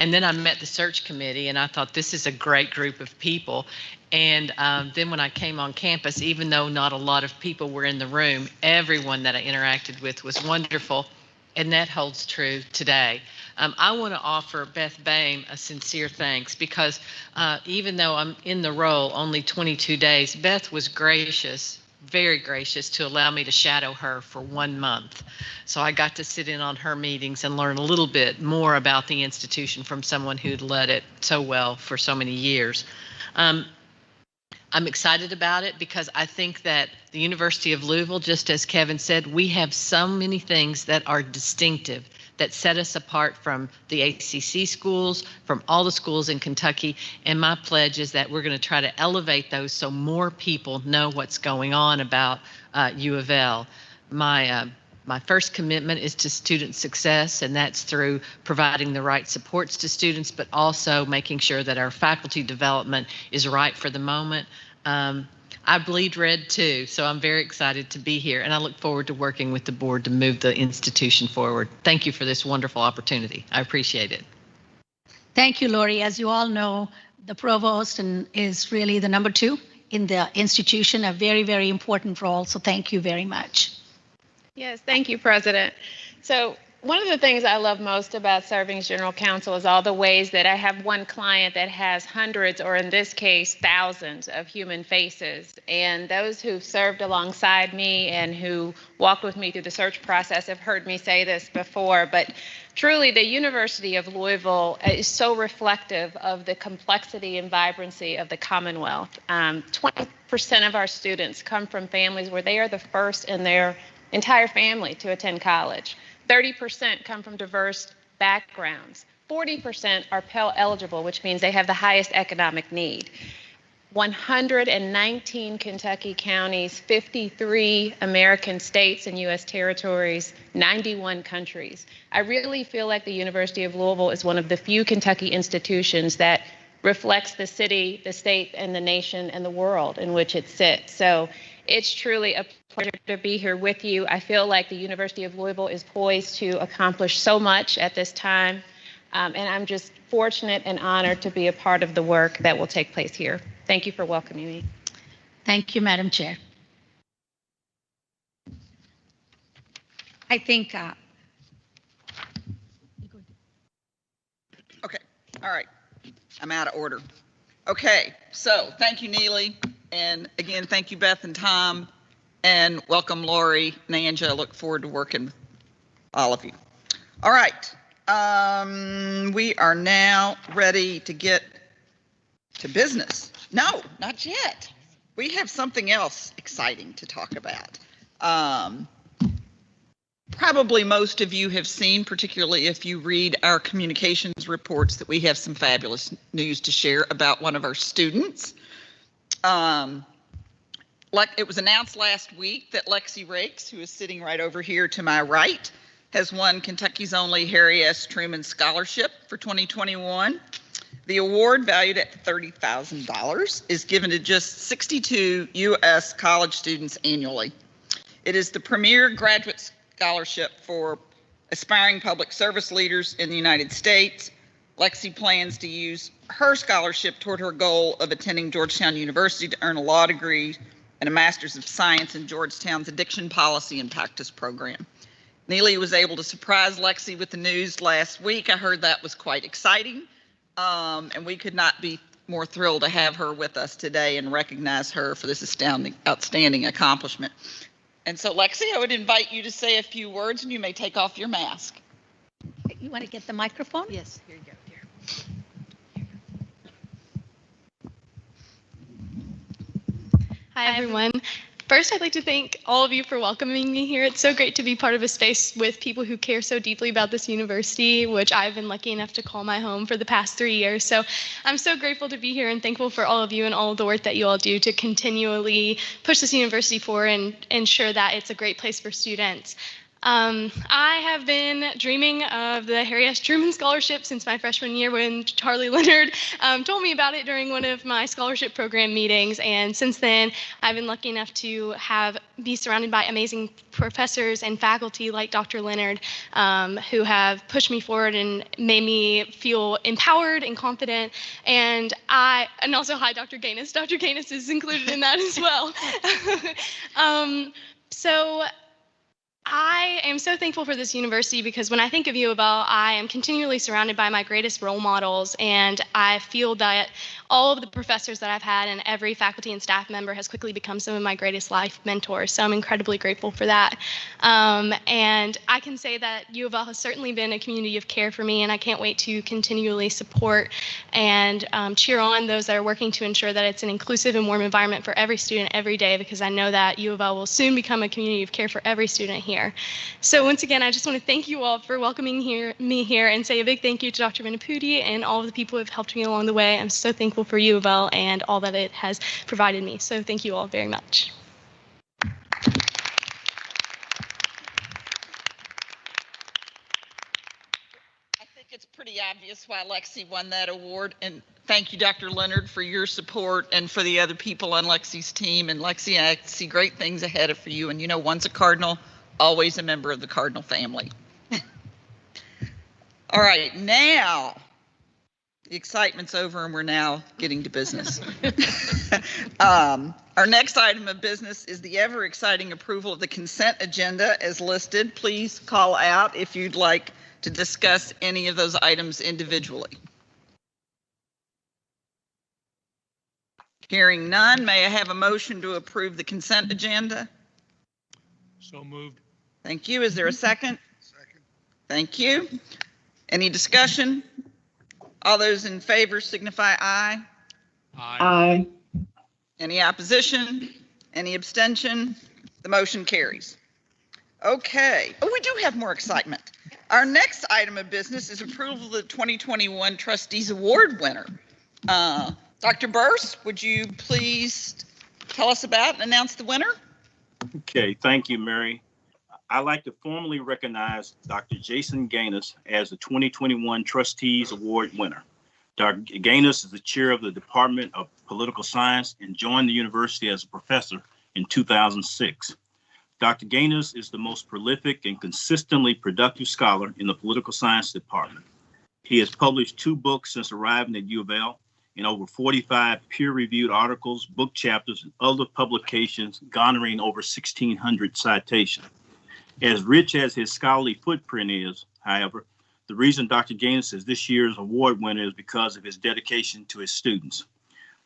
And then I met the search committee, and I thought this is a great group of people. And then when I came on campus, even though not a lot of people were in the room, everyone that I interacted with was wonderful. and that holds true today. I want to offer Beth Boehm a sincere thanks because even though I'm in the role only 22 days, Beth was gracious, very gracious, to allow me to shadow her for 1 month. So I got to sit in on her meetings and learn a little bit more about the institution from someone who'd led it so well for so many years. I'm excited about it because I think that the University of Louisville, just as Kevin said, we have so many things that are distinctive, that set us apart from the ACC schools, from all the schools in Kentucky. And my pledge is that we're going to try to elevate those so more people know what's going on about U of L. My first commitment is to student success, and that's through providing the right supports to students, but also making sure that our faculty development is right for the moment. I bleed red too, so I'm very excited to be here, and I look forward to working with the board to move the institution forward. Thank you for this wonderful opportunity. I appreciate it. Thank you, Lori. As you all know, the provost is really the number 2 in the institution, a very, very important role, so thank you very much. Yes, thank you, President. So one of the things I love most about serving as general counsel is all the ways that I have one client that has hundreds, or in this case, thousands of human faces. And those who've served alongside me and who walked with me through the search process have heard me say this before, but truly the University of Louisville is so reflective of the complexity and vibrancy of the Commonwealth. 20% of our students come from families where they are the first in their entire family to attend college. 30% come from diverse backgrounds. 40% are Pell eligible, which means they have the highest economic need. 119 Kentucky counties, 53 American states and U.S. territories, 91 countries. I really feel like the University of Louisville is one of the few Kentucky institutions that reflects the city, the state, and the nation and the world in which it sits. So it's truly a pleasure to be here with you. I feel like the University of Louisville is poised to accomplish so much at this time, and I'm just fortunate and honored to be a part of the work that will take place here. Thank you for welcoming me. Thank you, Madam Chair. I think. Okay, all right. I'm out of order. Okay, so thank you, Neely. And again, thank you, Beth and Tom. And welcome, Lori and Anja. I look forward to working with all of you. All right. We are now ready to get to business. No, not yet. We have something else exciting to talk about. Probably most of you have seen, particularly if you read our communications reports, that we have some fabulous news to share about one of our students. Like it was announced last week that Lexi Rakes, who is sitting right over here to my right, has won Kentucky's only Harry S. Truman Scholarship for 2021. The award, valued at $30,000, is given to just 62 U.S. college students annually. It is the premier graduate scholarship for aspiring public service leaders in the United States. Lexi plans to use her scholarship toward her goal of attending Georgetown University to earn a law degree and a Master's of Science in Georgetown's Addiction Policy and Practice program. Neely was able to surprise Lexi with the news last week. I heard that was quite exciting, and we could not be more thrilled to have her with us today and recognize her for this outstanding accomplishment. And so, Lexi, I would invite you to say a few words, and you may take off your mask. You want to get the microphone? Yes, here you go. Hi, everyone. First, I'd like to thank all of you for welcoming me here. It's so great to be part of a space with people who care so deeply about this university, which I've been lucky enough to call my home for the past 3 years. So I'm so grateful to be here and thankful for all of you and all of the work that you all do to continually push this university forward and ensure that it's a great place for students. I have been dreaming of the Harry S. Truman Scholarship since my freshman year when Charlie Leonard told me about it during one of my scholarship program meetings. And since then, I've been lucky enough to be surrounded by amazing professors and faculty like Dr. Leonard, who have pushed me forward and made me feel empowered and confident. And also, hi, Dr. Gaines. Dr. Gaines is included in that as well. So I am so thankful for this university because when I think of U of L, I am continually surrounded by my greatest role models, and I feel that all of the professors that I've had and every faculty and staff member has quickly become some of my greatest life mentors. So I'm incredibly grateful for that. And I can say that U of L has certainly been a community of care for me, and I can't wait to continually support and cheer on those that are working to ensure that it's an inclusive and warm environment for every student every day, because I know that U of L will soon become a community of care for every student here. So once again, I just want to thank you all for welcoming me here and say a big thank you to Dr. Vinapudi and all of the people who have helped me along the way. I'm so thankful for U of L and all that it has provided me. So thank you all very much. I think it's pretty obvious why Lexi won that award, and thank you, Dr. Leonard, for your support and for the other people on Lexi's team. And Lexi, I see great things ahead for you, and you know, once a Cardinal, always a member of the Cardinal family. All right, now the excitement's over and we're now getting to business. Our next item of business is the ever exciting approval of the consent agenda as listed. Please call out if you'd like to discuss any of those items individually. Hearing none, may I have a motion to approve the consent agenda? So moved. Thank you. Is there a second? Second. Thank you. Any discussion? All those in favor signify aye. Aye. Any opposition? Any abstention? The motion carries. Okay. Oh, we do have more excitement. Our next item of business is approval of the 2021 Trustees Award winner. Dr. Burse, would you please tell us about and announce the winner? Okay, thank you, Mary. I'd like to formally recognize Dr. Jason Gaines as the 2021 Trustees Award winner. Dr. Gaines is the chair of the Department of Political Science and joined the university as a professor in 2006. Dr. Gaines is the most prolific and consistently productive scholar in the political science department. He has published 2 books since arriving at U of L and over 45 peer-reviewed articles, book chapters, and other publications garnering over 1,600 citations. As rich as his scholarly footprint is, however, the reason Dr. Gaines is this year's award winner is because of his dedication to his students.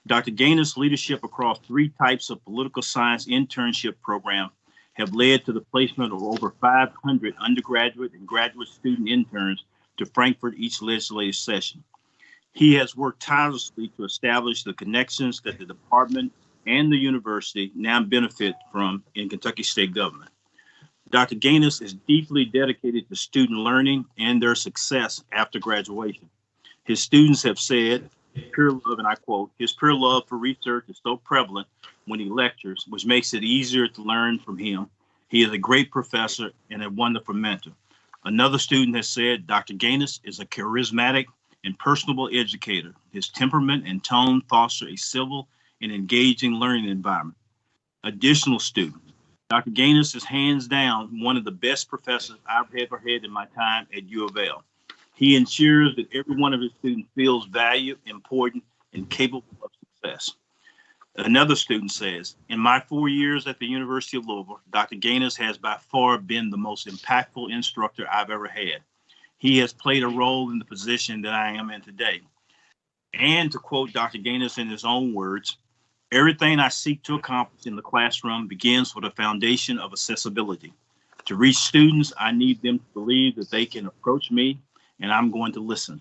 Dr. Gaines' leadership across 3 types of political science internship programs have led to the placement of over 500 undergraduate and graduate student interns to Frankfurt each legislative session. He has worked tirelessly to establish the connections that the department and the university now benefit from in Kentucky state government. Dr. Gaines is deeply dedicated to student learning and their success after graduation. His students have said, pure love, and I quote, his pure love for research is so prevalent when he lectures, which makes it easier to learn from him. He is a great professor and a wonderful mentor. Another student has said, Dr. Gaines is a charismatic and personable educator. His temperament and tone foster a civil and engaging learning environment. Additional student, Dr. Gaines is hands down one of the best professors I've ever had in my time at U of L. He ensures that every one of his students feels valued, important, and capable of success. Another student says, in my 4 years at the University of Louisville, Dr. Gaines has by far been the most impactful instructor I've ever had. He has played a role in the position that I am in today. And to quote Dr. Gaines in his own words, everything I seek to accomplish in the classroom begins with a foundation of accessibility. To reach students, I need them to believe that they can approach me and I'm going to listen.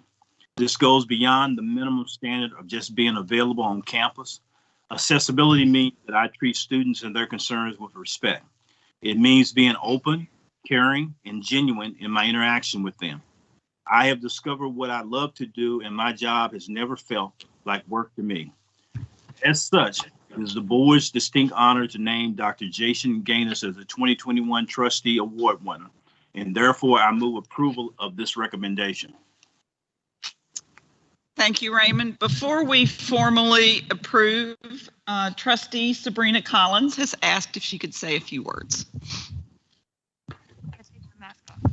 This goes beyond the minimum standard of just being available on campus. Accessibility means that I treat students and their concerns with respect. It means being open, caring, and genuine in my interaction with them. I have discovered what I love to do, and my job has never felt like work to me. As such, it is the board's distinct honor to name Dr. Jason Gaines as the 2021 Trustee Award winner, and therefore I move approval of this recommendation. Thank you, Raymond. Before we formally approve, Trustee Sabrina Collins has asked if she could say a few words.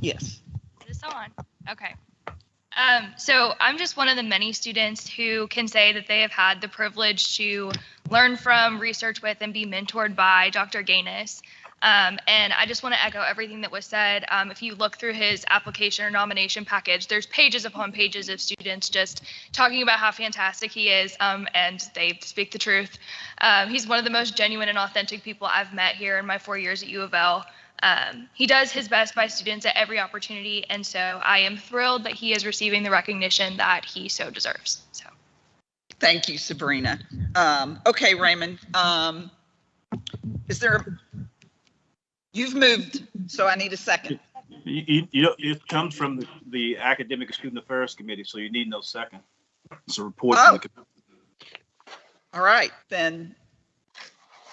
Yes. Is this on? Okay. So I'm just one of the many students who can say that they have had the privilege to learn from, research with, and be mentored by Dr. Gaines. And I just want to echo everything that was said. If you look through his application or nomination package, there's pages upon pages of students just talking about how fantastic he is, and they speak the truth. He's one of the most genuine and authentic people I've met here in my 4 years at U of L. He does his best by students at every opportunity, and so I am thrilled that he is receiving the recognition that he so deserves. So, thank you, Sabrina. Okay, Raymond. Is there? You've moved, so I need a second. It comes from the Academic and Student Affairs Committee, so you need no second. It's a report. Oh. All right, then.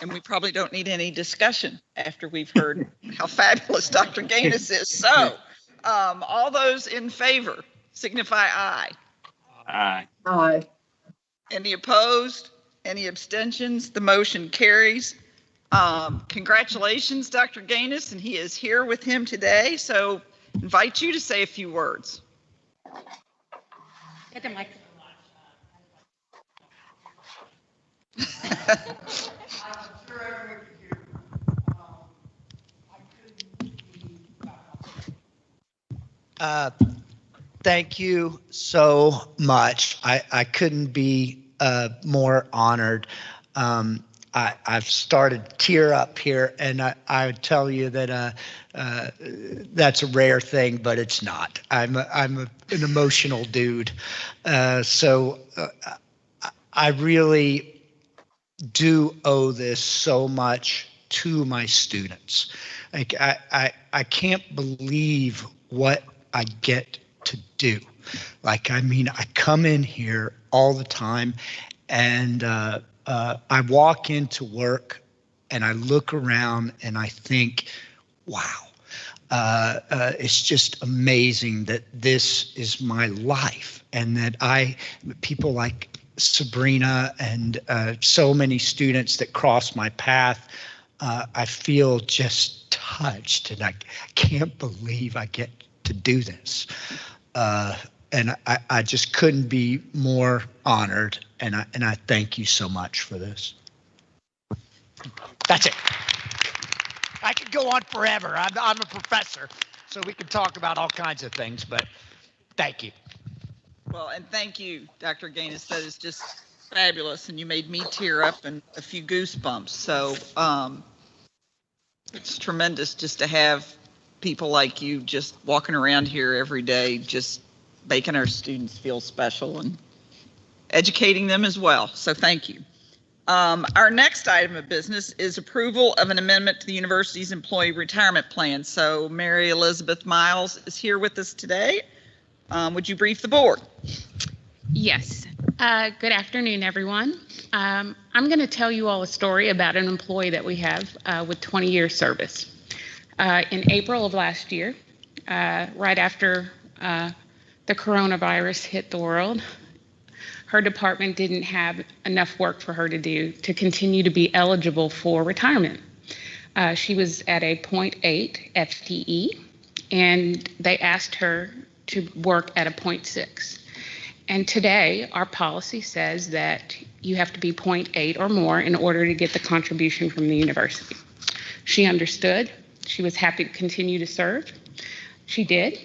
And we probably don't need any discussion after we've heard how fabulous Dr. Gaines is. So, all those in favor signify aye. Aye. Aye. Any opposed? Any abstentions? The motion carries. Congratulations, Dr. Gaines, and he is here with him today. So, invite you to say a few words. Get the mic. Thank you so much. I couldn't be more honored. I've started to tear up here, and I would tell you that that's a rare thing, but it's not. I'm an emotional dude, so I really do owe this so much to my students. Like I can't believe what I get to do. Like, I mean, I come in here all the time, and I walk into work and I look around and I think, wow, it's just amazing that this is my life, and that people like Sabrina and so many students that cross my path, I feel just touched, and I can't believe I get to do this. And I just couldn't be more honored, and I thank you so much for this. That's it. I could go on forever. I'm a professor, so we can talk about all kinds of things, but thank you. Well, and thank you, Dr. Gaines. That is just fabulous, and you made me tear up and a few goosebumps. So it's tremendous just to have people like you just walking around here every day, just making our students feel special and educating them as well. So thank you. Our next item of business is approval of an amendment to the university's employee retirement plan. So Mary Elizabeth Miles is here with us today. Would you brief the board? Yes. Good afternoon, everyone. I'm going to tell you all a story about an employee that we have with 20 years service. In April of last year, right after the coronavirus hit the world, her department didn't have enough work for her to do to continue to be eligible for retirement. She was at a 0.8 FTE, and they asked her to work at a 0.6. And today, our policy says that you have to be 0.8 or more in order to get the contribution from the university. She understood. She was happy to continue to serve. She did.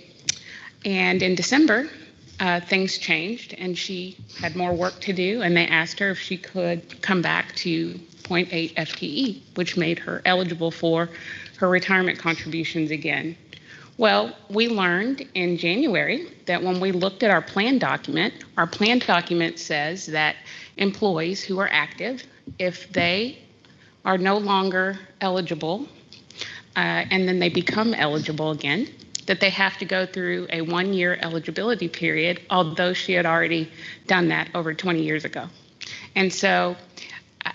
And in December, things changed, and she had more work to do, and they asked her if she could come back to 0.8 FTE, which made her eligible for her retirement contributions again. Well, we learned in January that when we looked at our plan document says that employees who are active, if they are no longer eligible, and then they become eligible again, that they have to go through a 1-year eligibility period, although she had already done that over 20 years ago. And so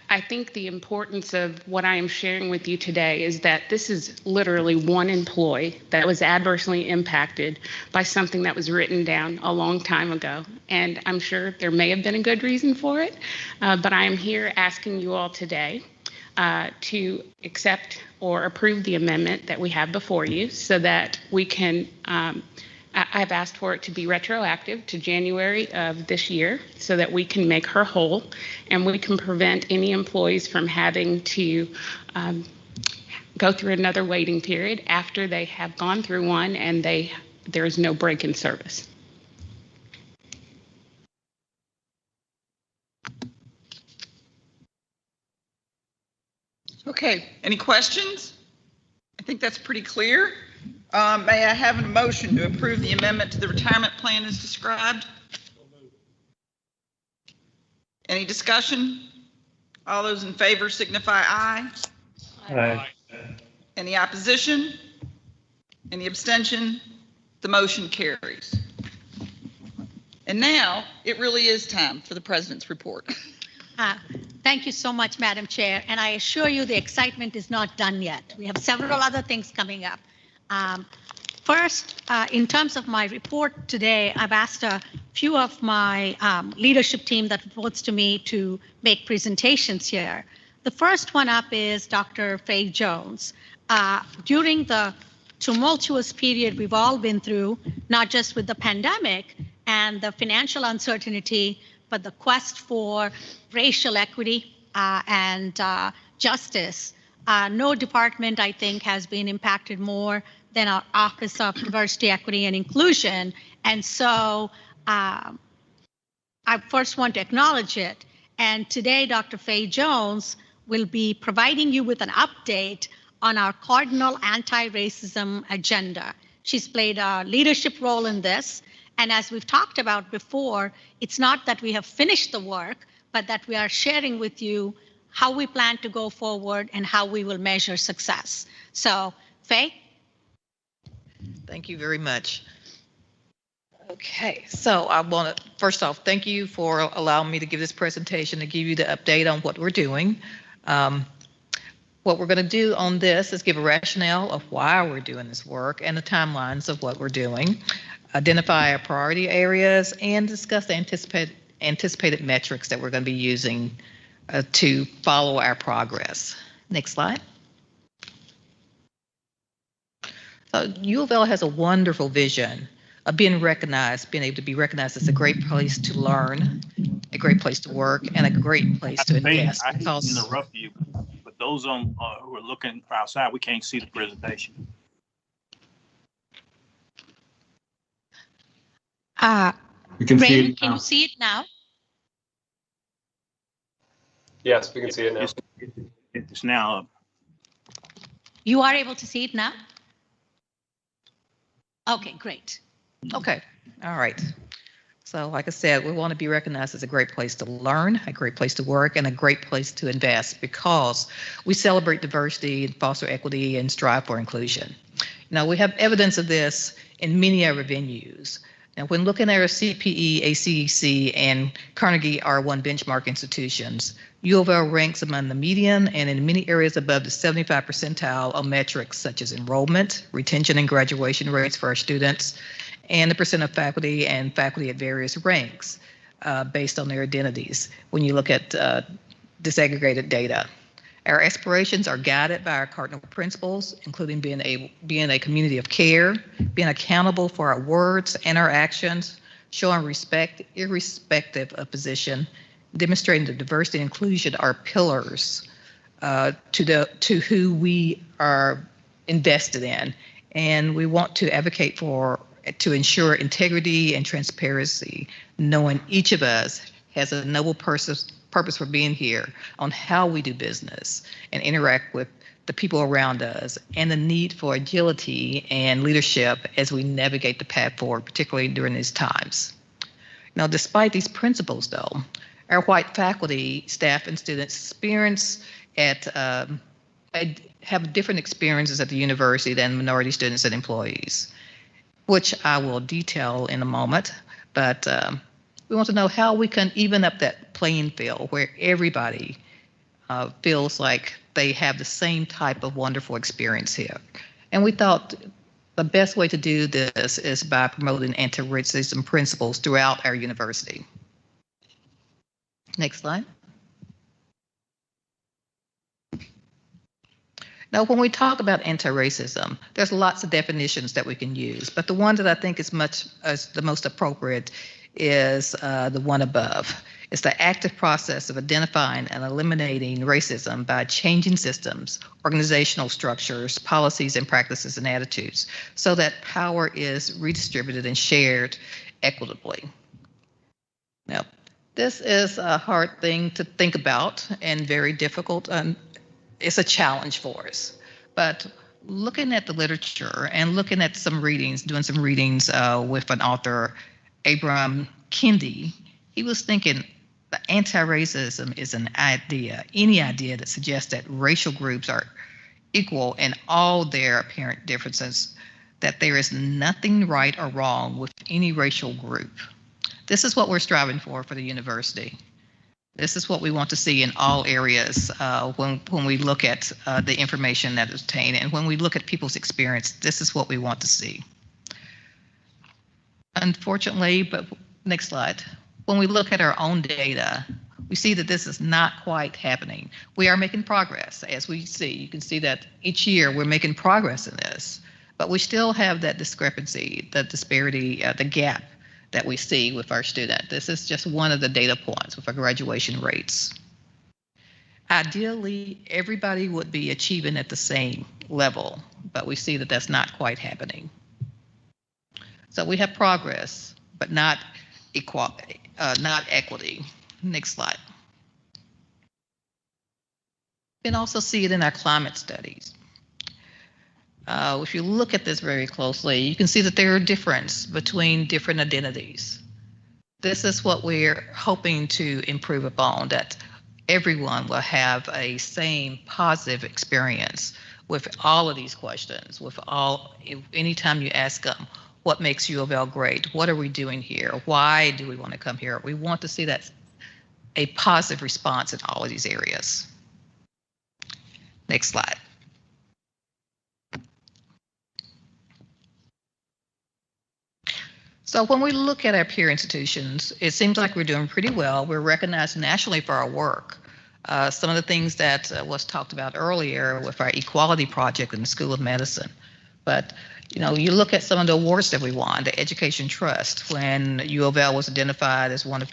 I think the importance of what I am sharing with you today is that this is literally one employee that was adversely impacted by something that was written down a long time ago. And I'm sure there may have been a good reason for it, but I am here asking you all today to accept or approve the amendment that we have before you so that we can, I've asked for it to be retroactive to January of this year so that we can make her whole and we can prevent any employees from having to go through another waiting period after they have gone through one and there is no break in service. Okay, any questions? I think that's pretty clear. May I have a motion to approve the amendment to the retirement plan as described? Any discussion? All those in favor signify aye. Aye. Any opposition? Any abstention? The motion carries. And now it really is time for the president's report. Thank you so much, Madam Chair. And I assure you the excitement is not done yet. We have several other things coming up. First, in terms of my report today, I've asked a few of my leadership team that reports to me to make presentations here. The first one up is Dr. Faye Jones. During the tumultuous period we've all been through, not just with the pandemic and the financial uncertainty, but the quest for racial equity and justice, no department, I think, has been impacted more than our Office of Diversity, Equity, and Inclusion. And so I first want to acknowledge it. And today, Dr. Faye Jones will be providing you with an update on our cardinal anti-racism agenda. She's played a leadership role in this. And as we've talked about before, it's not that we have finished the work, but that we are sharing with you how we plan to go forward and how we will measure success. So, Faye? Thank you very much. Okay, so I want to, first off, thank you for allowing me to give this presentation to give you the update on what we're doing. What we're going to do on this is give a rationale of why we're doing this work and the timelines of what we're doing, identify our priority areas, and discuss the anticipated metrics that we're going to be using to follow our progress. Next slide. So U of L has a wonderful vision of being recognized, being able to be recognized as a great place to learn, a great place to work, and a great place to invest. I hate to interrupt you, but those on who are looking outside, we can't see the presentation. We can see it. Can you see it now? Yes, we can see it now. It's now up. You are able to see it now? Okay, great. Okay, all right. So like I said, we want to be recognized as a great place to learn, a great place to work, and a great place to invest because we celebrate diversity and foster equity and strive for inclusion. Now, we have evidence of this in many of our venues. Now, when looking at our CPE, ACEC, and Carnegie R1 benchmark institutions, U of L ranks among the median and in many areas above the 75th percentile on metrics such as enrollment, retention, and graduation rates for our students, and the percent of faculty and faculty at various ranks based on their identities when you look at disaggregated data. Our aspirations are guided by our cardinal principles, including being a community of care, being accountable for our words and our actions, showing respect irrespective of position, demonstrating that diversity and inclusion are pillars to who we are invested in. And we want to advocate to ensure integrity and transparency, knowing each of us has a noble purpose for being here on how we do business and interact with the people around us, and the need for agility and leadership as we navigate the path forward, particularly during these times. Now, despite these principles, though, our white faculty, staff, and students have different experiences at the university than minority students and employees, which I will detail in a moment, but we want to know how we can even up that playing field where everybody feels like they have the same type of wonderful experience here. And we thought the best way to do this is by promoting anti-racism principles throughout our university. Next slide. Now, when we talk about anti-racism, there's lots of definitions that we can use, but the one that I think is the most appropriate is the one above. It's the active process of identifying and eliminating racism by changing systems, organizational structures, policies, and practices and attitudes so that power is redistributed and shared equitably. Now, this is a hard thing to think about and very difficult. It's a challenge for us. But looking at the literature and looking at some readings, doing some readings with an author, Abram Kendi, he was thinking that anti-racism is an idea, any idea that suggests that racial groups are equal in all their apparent differences, that there is nothing right or wrong with any racial group. This is what we're striving for the university. This is what we want to see in all areas when we look at the information that is obtained, and when we look at people's experience, this is what we want to see. Unfortunately, but next slide, when we look at our own data, we see that this is not quite happening. We are making progress, as we see. You can see that each year we're making progress in this, but we still have that discrepancy, the disparity, the gap that we see with our student. This is just one of the data points with our graduation rates. Ideally, everybody would be achieving at the same level, but we see that that's not quite happening. So we have progress, but not equality, not equity. Next slide. You can also see it in our climate studies. If you look at this very closely, you can see that there are differences between different identities. This is what we're hoping to improve upon, that everyone will have a same positive experience with all of these questions, with all, anytime you ask them, what makes U of L great? What are we doing here? Why do we want to come here? We want to see that a positive response in all of these areas. Next slide. So when we look at our peer institutions, it seems like we're doing pretty well. We're recognized nationally for our work. Some of the things that was talked about earlier with our equality project in the School of Medicine. But you know, you look at some of the awards that we won, the Education Trust, when U of L was identified as one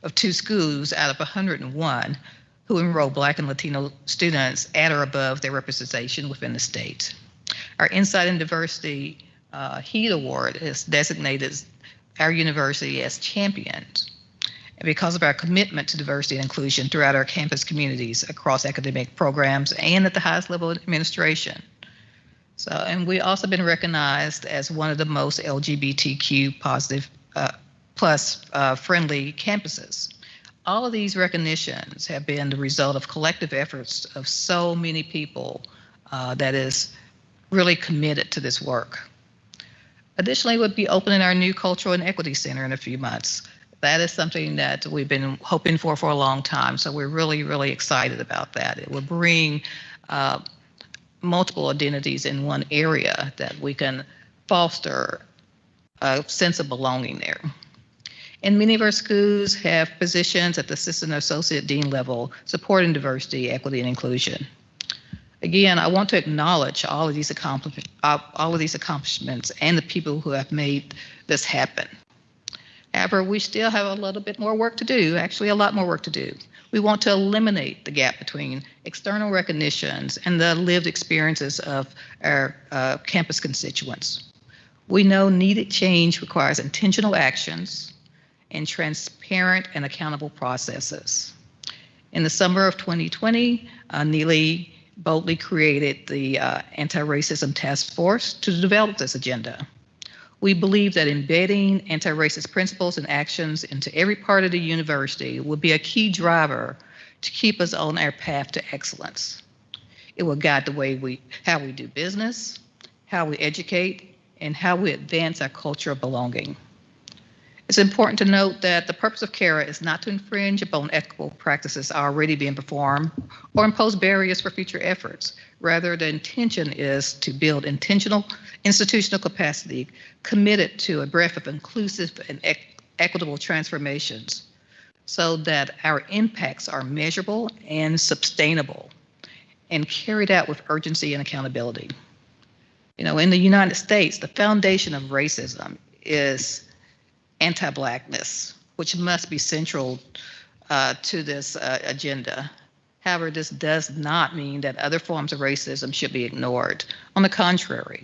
of 2 schools out of 101 who enroll Black and Latino students at or above their representation within the state. Our Insight and Diversity HEAT Award is designated our university as champions, and because of our commitment to diversity and inclusion throughout our campus communities, across academic programs, and at the highest level of administration. So, and we also been recognized as one of the most LGBTQ positive plus friendly campuses. All of these recognitions have been the result of collective efforts of so many people that is really committed to this work. Additionally, we'll be opening our new Cultural and Equity Center in a few months. That is something that we've been hoping for a long time, so we're really, really excited about that. It will bring multiple identities in one area that we can foster a sense of belonging there. And many of our schools have positions at the assistant associate dean level supporting diversity, equity, and inclusion. Again, I want to acknowledge all of these accomplishments and the people who have made this happen. However, we still have a little bit more work to do, actually a lot more work to do. We want to eliminate the gap between external recognitions and the lived experiences of our campus constituents. We know needed change requires intentional actions and transparent and accountable processes. In the summer of 2020, Neely boldly created the Anti-Racism Task Force to develop this agenda. We believe that embedding anti-racist principles and actions into every part of the university will be a key driver to keep us on our path to excellence. It will guide the way how we do business, how we educate, and how we advance our culture of belonging. It's important to note that the purpose of CARA is not to infringe upon ethical practices already being performed or impose barriers for future efforts. Rather, the intention is to build intentional institutional capacity committed to a breadth of inclusive and equitable transformations so that our impacts are measurable and sustainable and carried out with urgency and accountability. You know, in the United States, the foundation of racism is anti-Blackness, which must be central to this agenda. However, this does not mean that other forms of racism should be ignored. On the contrary,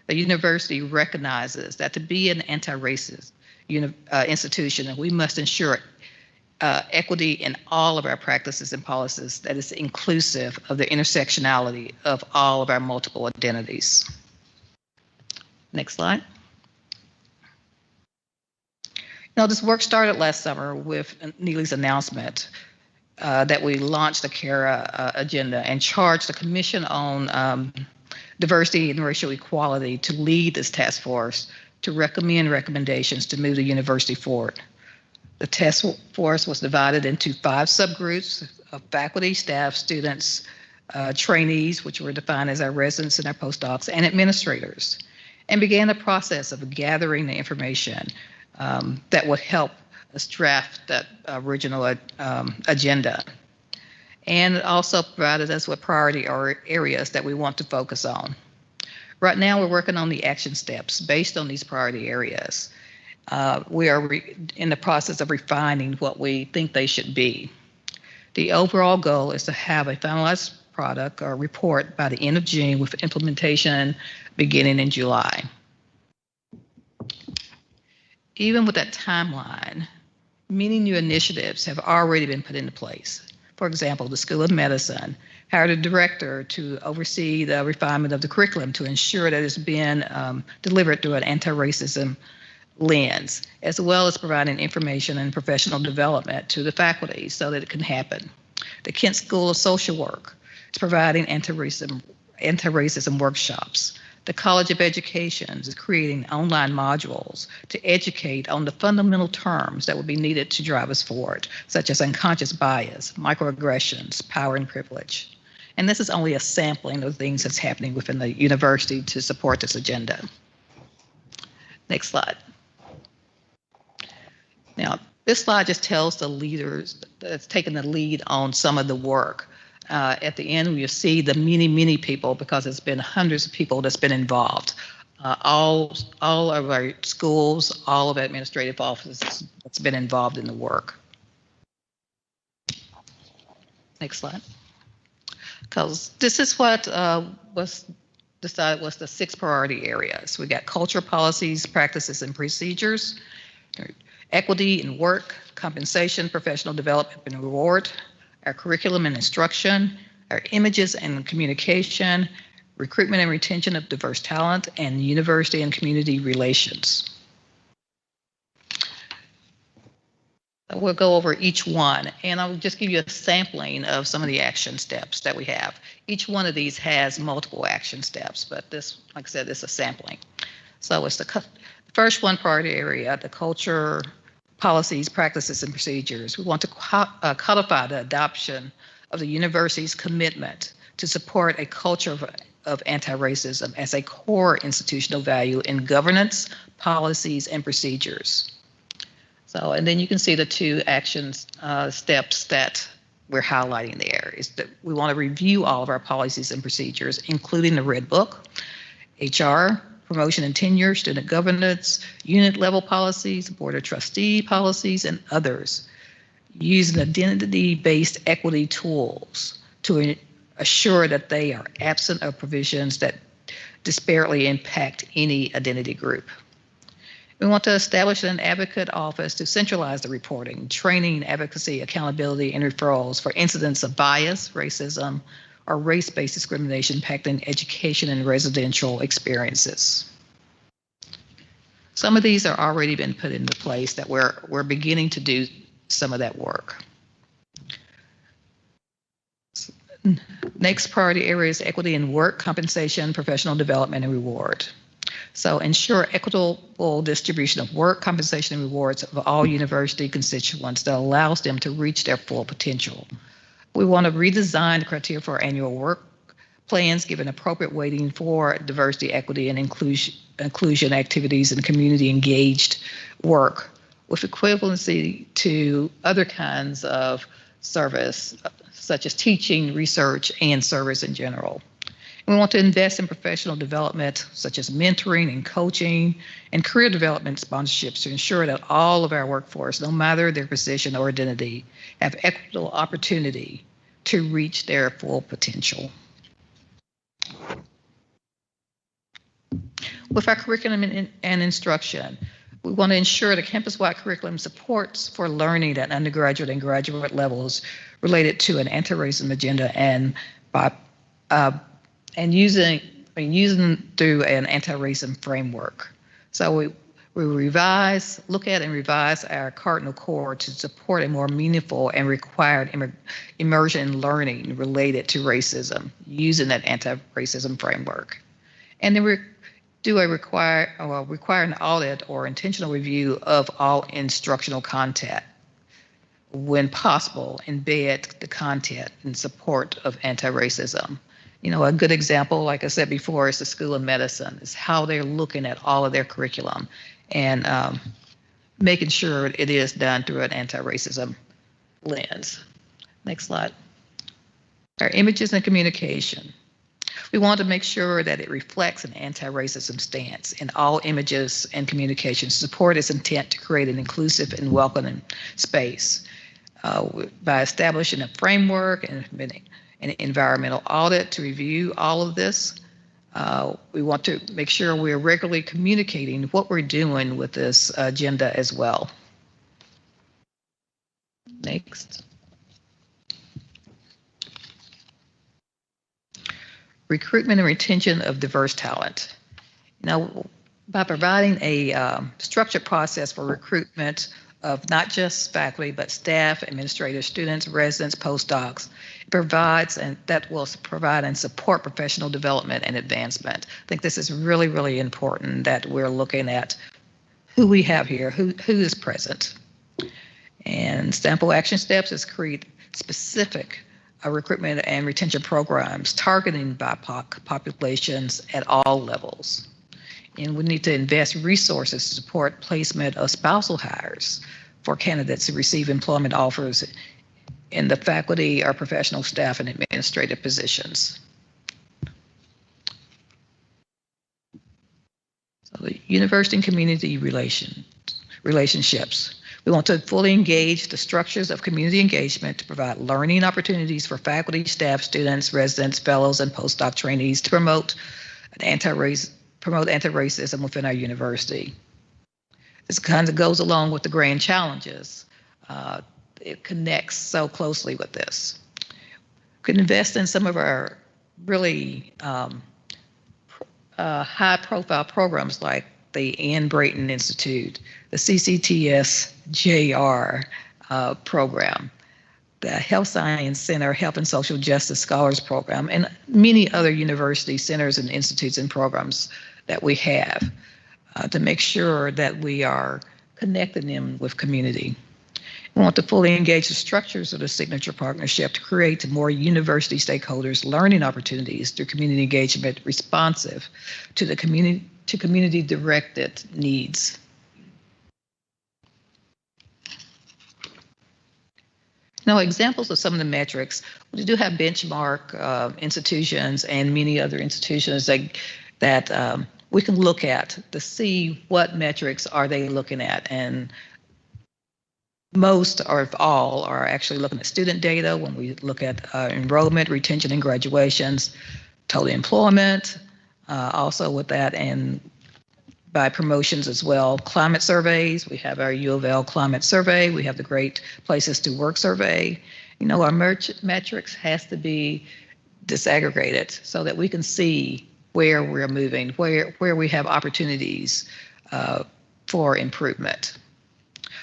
the university recognizes that to be an anti-racist institution, we must ensure equity in all of our practices and policies that is inclusive of the intersectionality of all of our multiple identities. Next slide. Now, this work started last summer with Neely's announcement that we launched the CARA agenda and charged the Commission on Diversity and Racial Equality to lead this task force to recommend recommendations to move the university forward. The task force was divided into 5 subgroups of faculty, staff, students, trainees, which were defined as our residents and our postdocs, and administrators, and began the process of gathering the information that would help us draft that original agenda. And it also provided us with priority areas that we want to focus on. Right now, we're working on the action steps based on these priority areas. We are in the process of refining what we think they should be. The overall goal is to have a finalized product or report by the end of June with implementation beginning in July. Even with that timeline, many new initiatives have already been put into place. For example, the School of Medicine hired a director to oversee the refinement of the curriculum to ensure that it's been delivered through an anti-racism lens, as well as providing information and professional development to the faculty so that it can happen. The Kent School of Social Work is providing anti-racism workshops. The College of Education is creating online modules to educate on the fundamental terms that will be needed to drive us forward, such as unconscious bias, microaggressions, power and privilege. And this is only a sampling of things that's happening within the university to support this agenda. Next slide. Now, this slide just tells the leaders that's taken the lead on some of the work. At the end, you'll see the many people, because it's been hundreds of people that's been involved. All of our schools, all of our administrative offices that's been involved in the work. Next slide. Because this is what was decided was the 6 priority areas. We got culture, policies, practices, and procedures, equity in work, compensation, professional development and reward, our curriculum and instruction, our images and communication, recruitment and retention of diverse talent, and university and community relations. We'll go over each one, and I'll just give you a sampling of some of the action steps that we have. Each one of these has multiple action steps, but this, like I said, is a sampling. So it's the first one priority area, the culture, policies, practices, and procedures. We want to codify the adoption of the university's commitment to support a culture of anti-racism as a core institutional value in governance, policies, and procedures. So, and then you can see the 2 actions steps that we're highlighting there is that we want to review all of our policies and procedures, including the Red Book, HR, promotion and tenure, student governance, unit level policies, board of trustee policies, and others, using identity-based equity tools to assure that they are absent of provisions that disparately impact any identity group. We want to establish an advocate office to centralize the reporting, training, advocacy, accountability, and referrals for incidents of bias, racism, or race-based discrimination impacting education and residential experiences. Some of these are already been put into place that we're beginning to do some of that work. Next priority area is equity in work, compensation, professional development, and reward. So ensure equitable distribution of work, compensation, and rewards of all university constituents that allows them to reach their full potential. We want to redesign the criteria for our annual work plans, giving appropriate weighting for diversity, equity, and inclusion activities and community engaged work with equivalency to other kinds of service, such as teaching, research, and service in general. We want to invest in professional development, such as mentoring and coaching and career development sponsorships to ensure that all of our workforce, no matter their position or identity, have equitable opportunity to reach their full potential. With our curriculum and instruction, we want to ensure the campus-wide curriculum supports for learning at undergraduate and graduate levels related to an anti-racism agenda and using through an anti-racism framework. So we look at and revise our cardinal core to support a more meaningful and required immersion learning related to racism using that anti-racism framework. And then we do require an audit or intentional review of all instructional content. When possible, embed the content in support of anti-racism. You know, a good example, like I said before, is the School of Medicine, is how they're looking at all of their curriculum and making sure it is done through an anti-racism lens. Next slide. Our images and communication. We want to make sure that it reflects an anti-racism stance in all images and communication to support its intent to create an inclusive and welcoming space by establishing a framework and an environmental audit to review all of this. We want to make sure we're regularly communicating what we're doing with this agenda as well. Next. Recruitment and retention of diverse talent. Now, by providing a structured process for recruitment of not just faculty, but staff, administrators, students, residents, postdocs, that will provide and support professional development and advancement. I think this is really, really important that we're looking at who we have here, who is present. And sample action steps is create specific recruitment and retention programs targeting BIPOC populations at all levels. And we need to invest resources to support placement of spousal hires for candidates who receive employment offers in the faculty or professional staff and administrative positions. So the university and community relationships. We want to fully engage the structures of community engagement to provide learning opportunities for faculty, staff, students, residents, fellows, and postdoc trainees to promote anti-racism within our university. This kind of goes along with the grand challenges. It connects so closely with this. We can invest in some of our really high-profile programs like the Ann Brayton Institute, the CCTS JR program, the Health Science Center Health and Social Justice Scholars Program, and many other university centers and institutes and programs that we have to make sure that we are connecting them with community. We want to fully engage the structures of the Signature Partnership to create more university stakeholders learning opportunities through community engagement responsive to the community-directed needs. Now, examples of some of the metrics, we do have benchmark institutions and many other institutions that we can look at to see what metrics are they looking at. And most or if all are actually looking at student data when we look at enrollment, retention, and graduations, total employment, also with that, and by promotions as well. Climate surveys, we have our U of L climate survey, we have the Great Places to Work survey. You know, our metrics has to be disaggregated so that we can see where we're moving, where we have opportunities for improvement.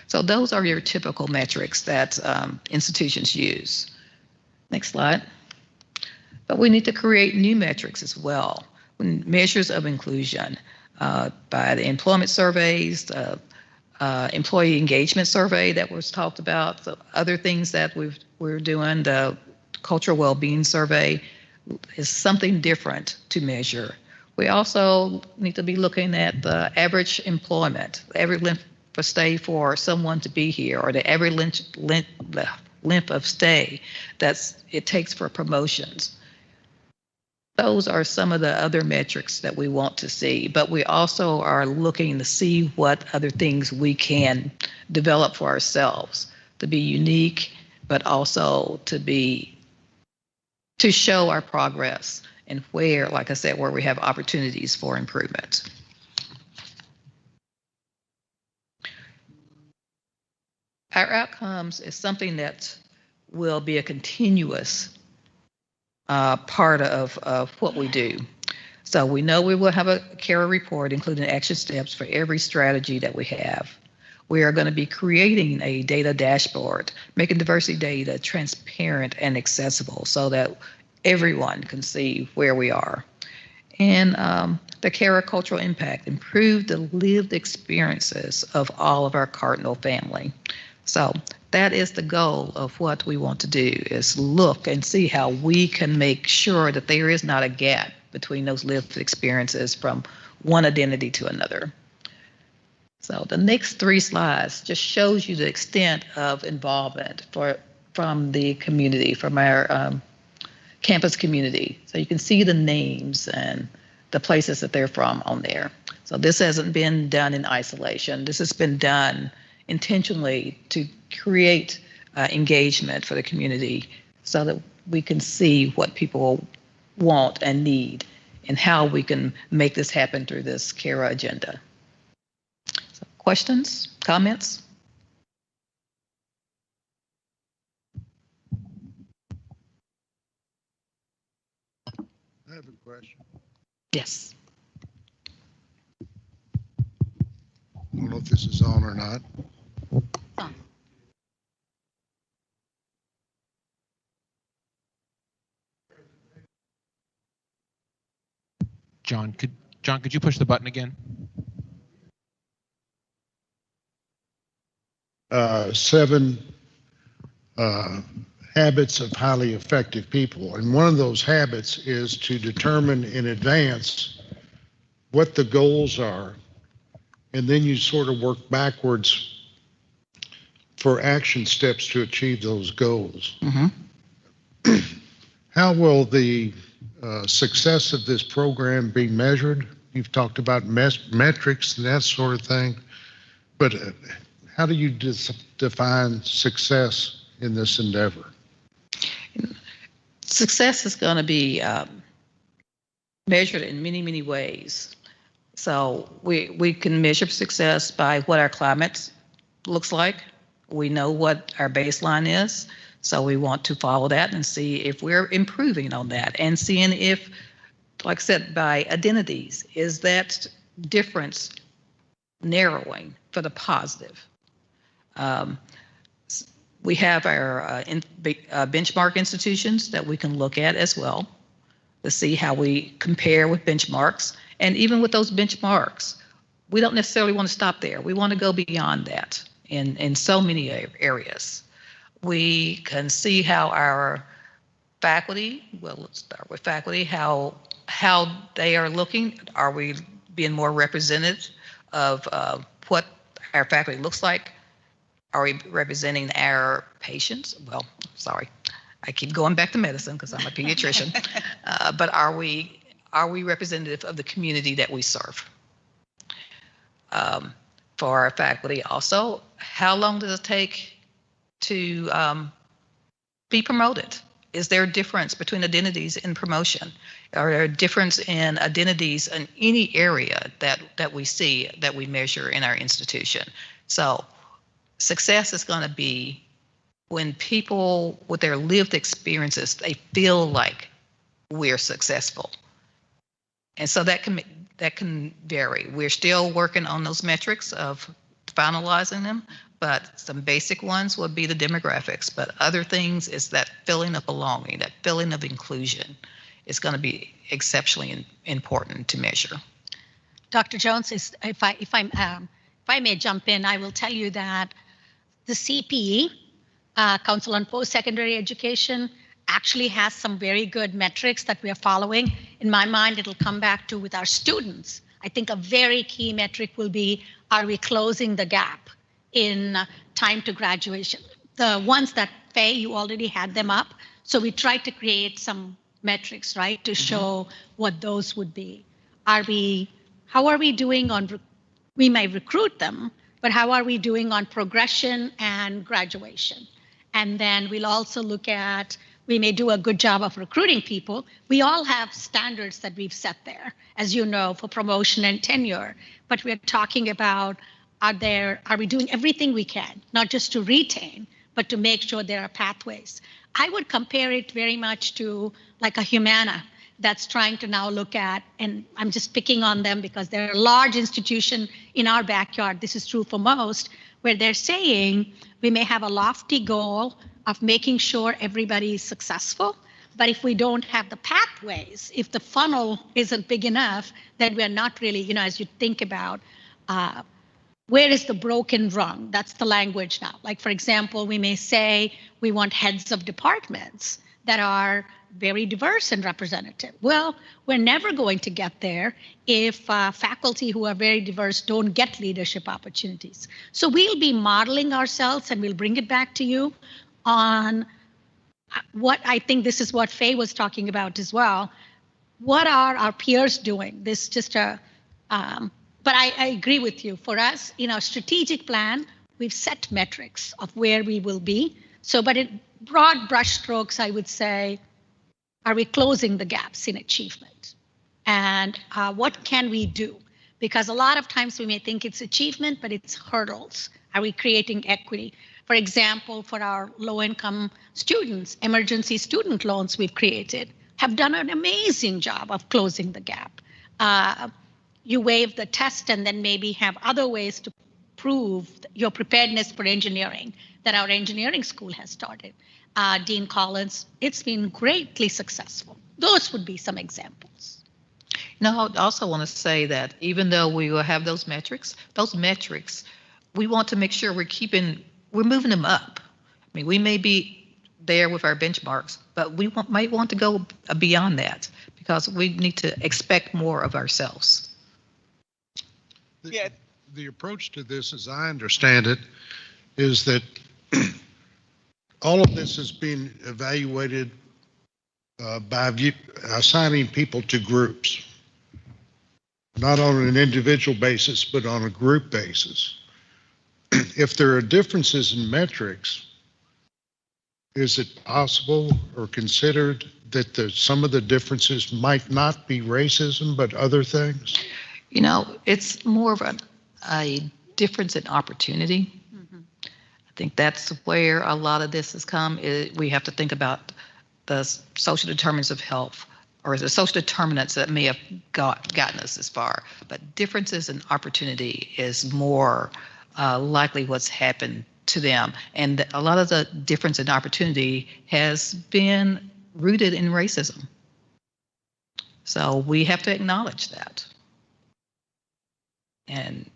So those are your typical metrics that institutions use. Next slide. But we need to create new metrics as well. Measures of inclusion by the employment surveys, the employee engagement survey that was talked about, the other things that we're doing, the cultural well-being survey is something different to measure. We also need to be looking at the average employment, every length of stay for someone to be here, or the every length of stay that it takes for promotions. those are some of the other metrics that we want to see, but we also are looking to see what other things we can develop for ourselves to be unique, but also to show our progress and where, like I said, where we have opportunities for improvement. Our outcomes is something that will be a continuous part of what we do. So we know we will have a CARA report, including action steps for every strategy that we have. We are going to be creating a data dashboard, making diversity data transparent and accessible so that everyone can see where we are. And the CARA cultural impact, improve the lived experiences of all of our Cardinal family. So that is the goal of what we want to do, is look and see how we can make sure that there is not a gap between those lived experiences from one identity to another. So the next 3 slides just shows you the extent of involvement from the community, from our campus community. So you can see the names and the places that they're from on there. So this hasn't been done in isolation. This has been done intentionally to create engagement for the community so that we can see what people want and need and how we can make this happen through this CARA agenda. So questions, comments? I have a question. Yes. I don't know if this is on or not. John, could you push the button again? 7 habits of highly effective people. And one of those habits is to determine in advance what the goals are. And then you sort of work backwards for action steps to achieve those goals. Mm-hmm. How will the success of this program be measured? You've talked about metrics and that sort of thing, but how do you define success in this endeavor? Success is going to be measured in many, many ways. So we can measure success by what our climate looks like. We know what our baseline is. So we want to follow that and see if we're improving on that and seeing if, like I said, by identities, is that difference narrowing for the positive? We have our benchmark institutions that we can look at as well to see how we compare with benchmarks. And even with those benchmarks, we don't necessarily want to stop there. We want to go beyond that in so many areas. We can see how our faculty, well, let's start with faculty, how they are looking. Are we being more representative of what our faculty looks like? Are we representing our patients? Well, sorry, I keep going back to medicine because I'm a pediatrician. But are we representative of the community that we serve? For our faculty also, how long does it take to be promoted? Is there a difference between identities in promotion? Are there a difference in identities in any area that we see, that we measure in our institution? So success is going to be when people, with their lived experiences, they feel like we're successful. And so that can vary. We're still working on those metrics of finalizing them, but some basic ones would be the demographics. But other things is that feeling of belonging, that feeling of inclusion is going to be exceptionally important to measure. Dr. Jones, if I may jump in, I will tell you that the CPE, Council on Post-Secondary Education, actually has some very good metrics that we are following. In my mind, it'll come back to with our students. I think a very key metric will be, are we closing the gap in time to graduation? The ones that Faye, you already had them up. So we tried to create some metrics, right, to show what those would be. How are we doing on, we may recruit them, but how are we doing on progression and graduation? And then we'll also look at, we may do a good job of recruiting people. We all have standards that we've set there, as you know, for promotion and tenure. But we're talking about, are we doing everything we can, not just to retain, but to make sure there are pathways. I would compare it very much to like a Humana that's trying to now look at, and I'm just picking on them because they're a large institution in our backyard. This is true for most, where they're saying we may have a lofty goal of making sure everybody is successful, but if we don't have the pathways, if the funnel isn't big enough, then we're not really, you know, as you think about where is the broken rung? That's the language now. Like, for example, we may say we want heads of departments that are very diverse and representative. Well, we're never going to get there if faculty who are very diverse don't get leadership opportunities. So we'll be modeling ourselves, and we'll bring it back to you on what I think this is what Faye was talking about as well. What are our peers doing? This just but I agree with you. For us, in our strategic plan, we've set metrics of where we will be. So, but in broad brush strokes, I would say, are we closing the gaps in achievement? And what can we do? Because a lot of times we may think it's achievement, but it's hurdles. Are we creating equity? For example, for our low-income students, emergency student loans we've created have done an amazing job of closing the gap. You waive the test and then maybe have other ways to prove your preparedness for engineering that our engineering school has started. Dean Collins, it's been greatly successful. Those would be some examples. Now, I also want to say that even though we will have those metrics, we want to make sure we're moving them up. I mean, we may be there with our benchmarks, but we might want to go beyond that because we need to expect more of ourselves. The approach to this, as I understand it, is that all of this is being evaluated by assigning people to groups, not on an individual basis, but on a group basis. If there are differences in metrics, is it possible or considered that some of the differences might not be racism, but other things? You know, it's more of a difference in opportunity. I think that's where a lot of this has come. We have to think about the social determinants of health, or the social determinants that may have gotten us this far. But differences in opportunity is more likely what's happened to them. And a lot of the difference in opportunity has been rooted in racism. So we have to acknowledge that. And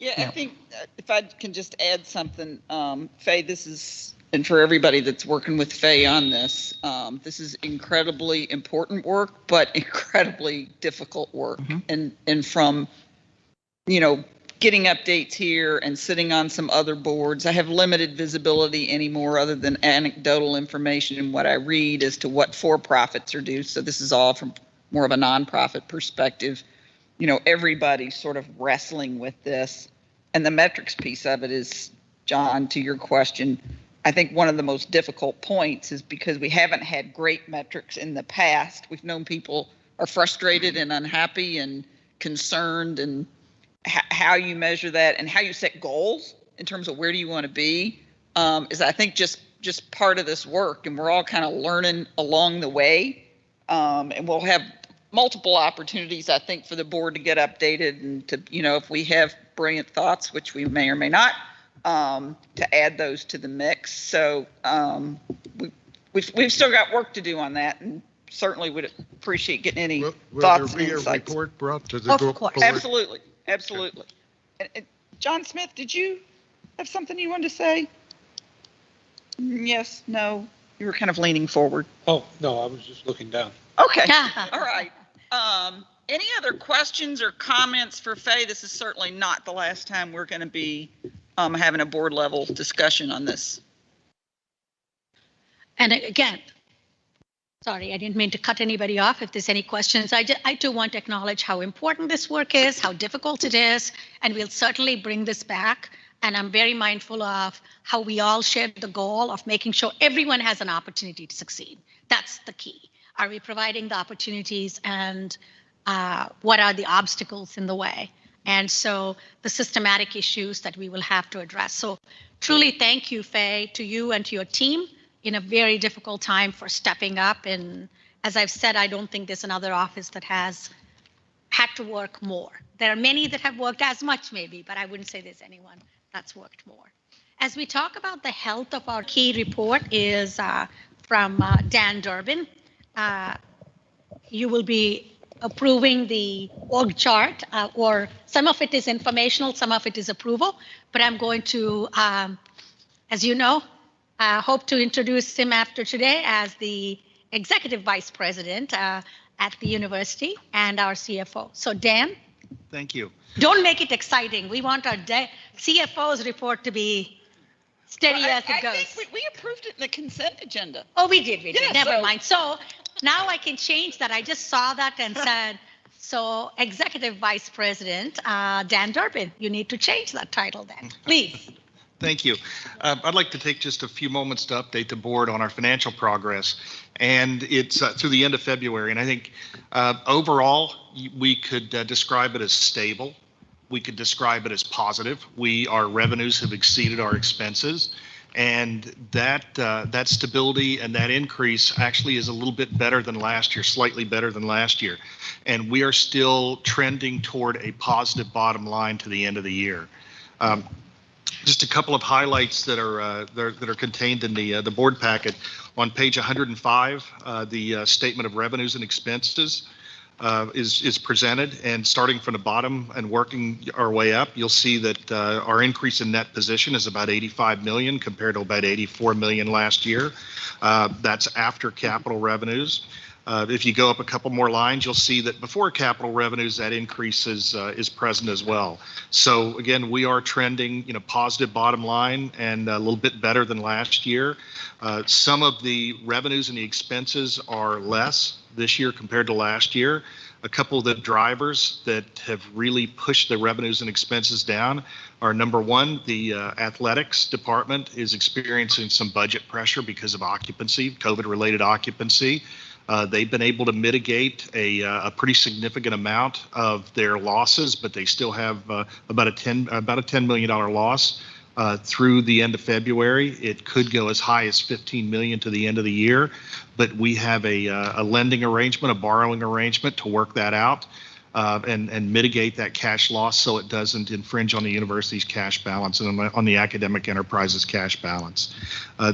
I think if I can just add something, Faye, this is, and for everybody that's working with Faye on this is incredibly important work, but incredibly difficult work. And from, you know, getting updates here and sitting on some other boards, I have limited visibility anymore other than anecdotal information and what I read as to what for-profits are due. So this is all from more of a nonprofit perspective. You know, everybody's sort of wrestling with this. And the metrics piece of it is, John, to your question, I think one of the most difficult points is because we haven't had great metrics in the past. We've known people are frustrated and unhappy and concerned, and how you measure that and how you set goals in terms of where do you want to be is, I think, just part of this work. And we're all kind of learning along the way. And we'll have multiple opportunities, I think, for the board to get updated and to, you know, if we have brilliant thoughts, which we may or may not, to add those to the mix. So we've still got work to do on that, and certainly would appreciate getting any thoughts and insights. Will there be a report brought to the board? Of course. Absolutely. And John Smith, did you have something you wanted to say? Yes, no, you were kind of leaning forward. Oh, no, I was just looking down. Okay, all right. Any other questions or comments for Faye? This is certainly not the last time we're going to be having a board level discussion on this. And again, Sorry, I didn't mean to cut anybody off. If there's any questions, I too want to acknowledge how important this work is, how difficult it is, and we'll certainly bring this back. And I'm very mindful of how we all share the goal of making sure everyone has an opportunity to succeed. That's the key. Are we providing the opportunities, and what are the obstacles in the way? And so the systematic issues that we will have to address. So truly thank you, Faye, to you and to your team in a very difficult time for stepping up. And as I've said, I don't think there's another office that has had to work more. There are many that have worked as much maybe, but I wouldn't say there's anyone that's worked more. As we talk about the health of our key report is from Dan Durbin. You will be approving the org chart, or some of it is informational, some of it is approval, but I'm going to, as you know, hope to introduce him after today as the Executive Vice President at the university and our CFO. So Dan. Thank you. Don't make it exciting. We want our CFO's report to be steady as it goes. I think we approved it in the consent agenda. Oh, we did. Yeah, Never mind. So now I can change that. I just saw that and said, so Executive Vice President Dan Durbin, you need to change that title then, please. Thank you. I'd like to take just a few moments to update the board on our financial progress. And it's through the end of February. And I think overall, we could describe it as stable. We could describe it as positive. Our revenues have exceeded our expenses. And that stability and that increase actually is a little bit better than last year, slightly better than last year. And we are still trending toward a positive bottom line to the end of the year. Just a couple of highlights that are contained in the board packet. On page 105, the statement of revenues and expenses is presented, and starting from the bottom and working our way up, you'll see that our increase in net position is about 85 million compared to about 84 million last year. That's after capital revenues. If you go up a couple more lines, you'll see that before capital revenues, that increase is present as well. So again, we are trending, positive bottom line and a little bit better than last year. Some of the revenues and the expenses are less this year compared to last year. A couple of the drivers that have really pushed the revenues and expenses down are, number one, the athletics department is experiencing some budget pressure because of occupancy, COVID-related occupancy. They've been able to mitigate a pretty significant amount of their losses, but they still have about a $10 million loss through the end of February. It could go as high as 15 million to the end of the year, but we have a lending arrangement, a borrowing arrangement to work that out and mitigate that cash loss so it doesn't infringe on the university's cash balance and on the academic enterprise's cash balance.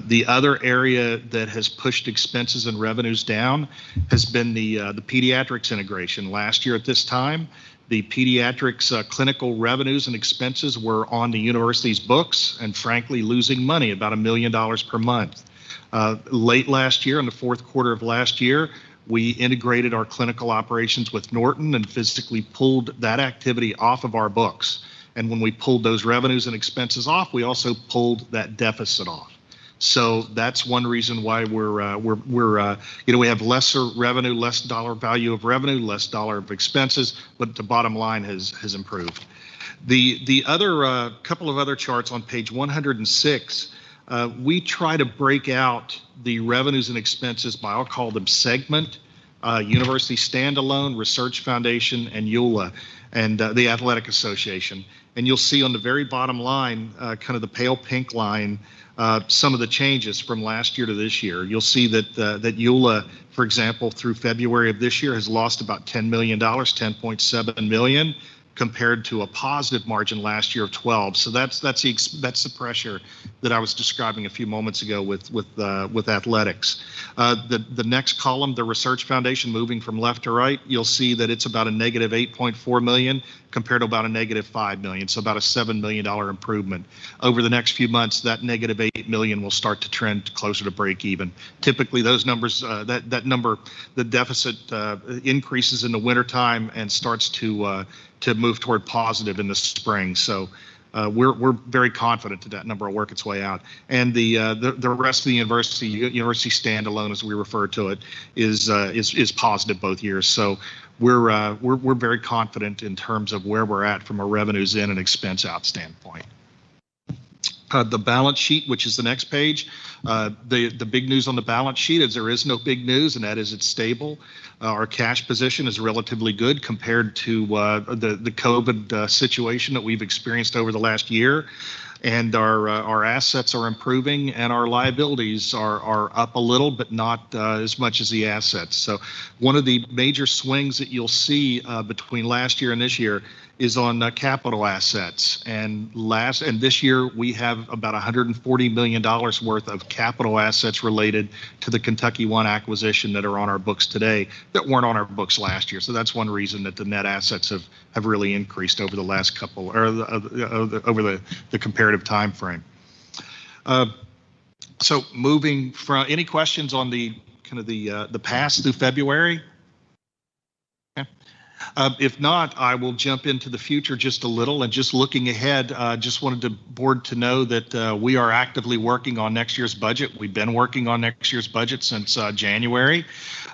The other area that has pushed expenses and revenues down has been the pediatrics integration. Last year at this time, the pediatrics clinical revenues and expenses were on the university's books and frankly losing money, about $1 million per month. Late last year, in the fourth quarter of last year, we integrated our clinical operations with Norton and physically pulled that activity off of our books. And when we pulled those revenues and expenses off, we also pulled that deficit off. So that's one reason why we have lesser revenue, less dollar value of revenue, less dollar of expenses, but the bottom line has improved. The other couple of other charts on page 106, we try to break out the revenues and expenses by, I'll call them segment, University Standalone, Research Foundation, and EULA, and the Athletic Association. And you'll see on the very bottom line, kind of the pale pink line, some of the changes from last year to this year. You'll see that that EULA, for example, through February of this year has lost about $10 million, $10.7 million, compared to a positive margin last year of 12. So that's the pressure that I was describing a few moments ago with athletics. The next column, the Research Foundation, moving from left to right, you'll see that it's about a negative 8.4 million compared to about a negative 5 million. So about a $7 million improvement. Over the next few months, that negative 8 million will start to trend closer to break even. Typically those numbers, that number, the deficit increases in the wintertime and starts to to move toward positive in the spring. So we're very confident that number will work its way out. And the rest of the university standalone, as we refer to it, is positive both years. So we're very confident in terms of where we're at from a revenues in and expense out standpoint. The balance sheet, which is the next page, the big news on the balance sheet is there is no big news, and that is it's stable. Our cash position is relatively good compared to the COVID situation that we've experienced over the last year. And our assets are improving, and our liabilities are up a little, but not as much as the assets. So one of the major swings that you'll see between last year and this year is on capital assets. And this year we have about $140 million worth of capital assets related to the Kentucky One acquisition that are on our books today that weren't on our books last year. So that's one reason that the net assets have really increased over the last couple, or over the comparative time frame. So moving from, any questions on the kind of the past through February? Okay. If not, I will jump into the future just a little, and just looking ahead, just wanted the board to know that we are actively working on next year's budget. We've been working on next year's budget since January,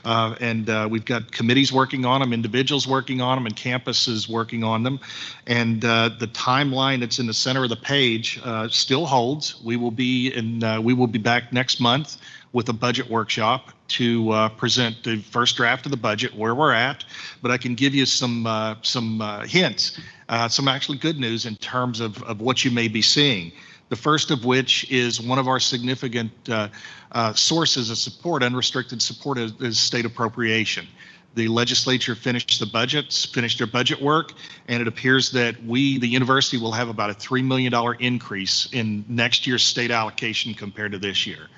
and we've got committees working on them, individuals working on them, and campuses working on them. And the timeline that's in the center of the page still holds. We will be back next month with a budget workshop to present the first draft of the budget, where we're at. But I can give you some hints, some actually good news in terms of what you may be seeing. The first of which is one of our significant sources of support, unrestricted support, is state appropriation. The legislature finished their budget work, and it appears that the university will have about a $3 million increase in next year's state allocation compared to this year.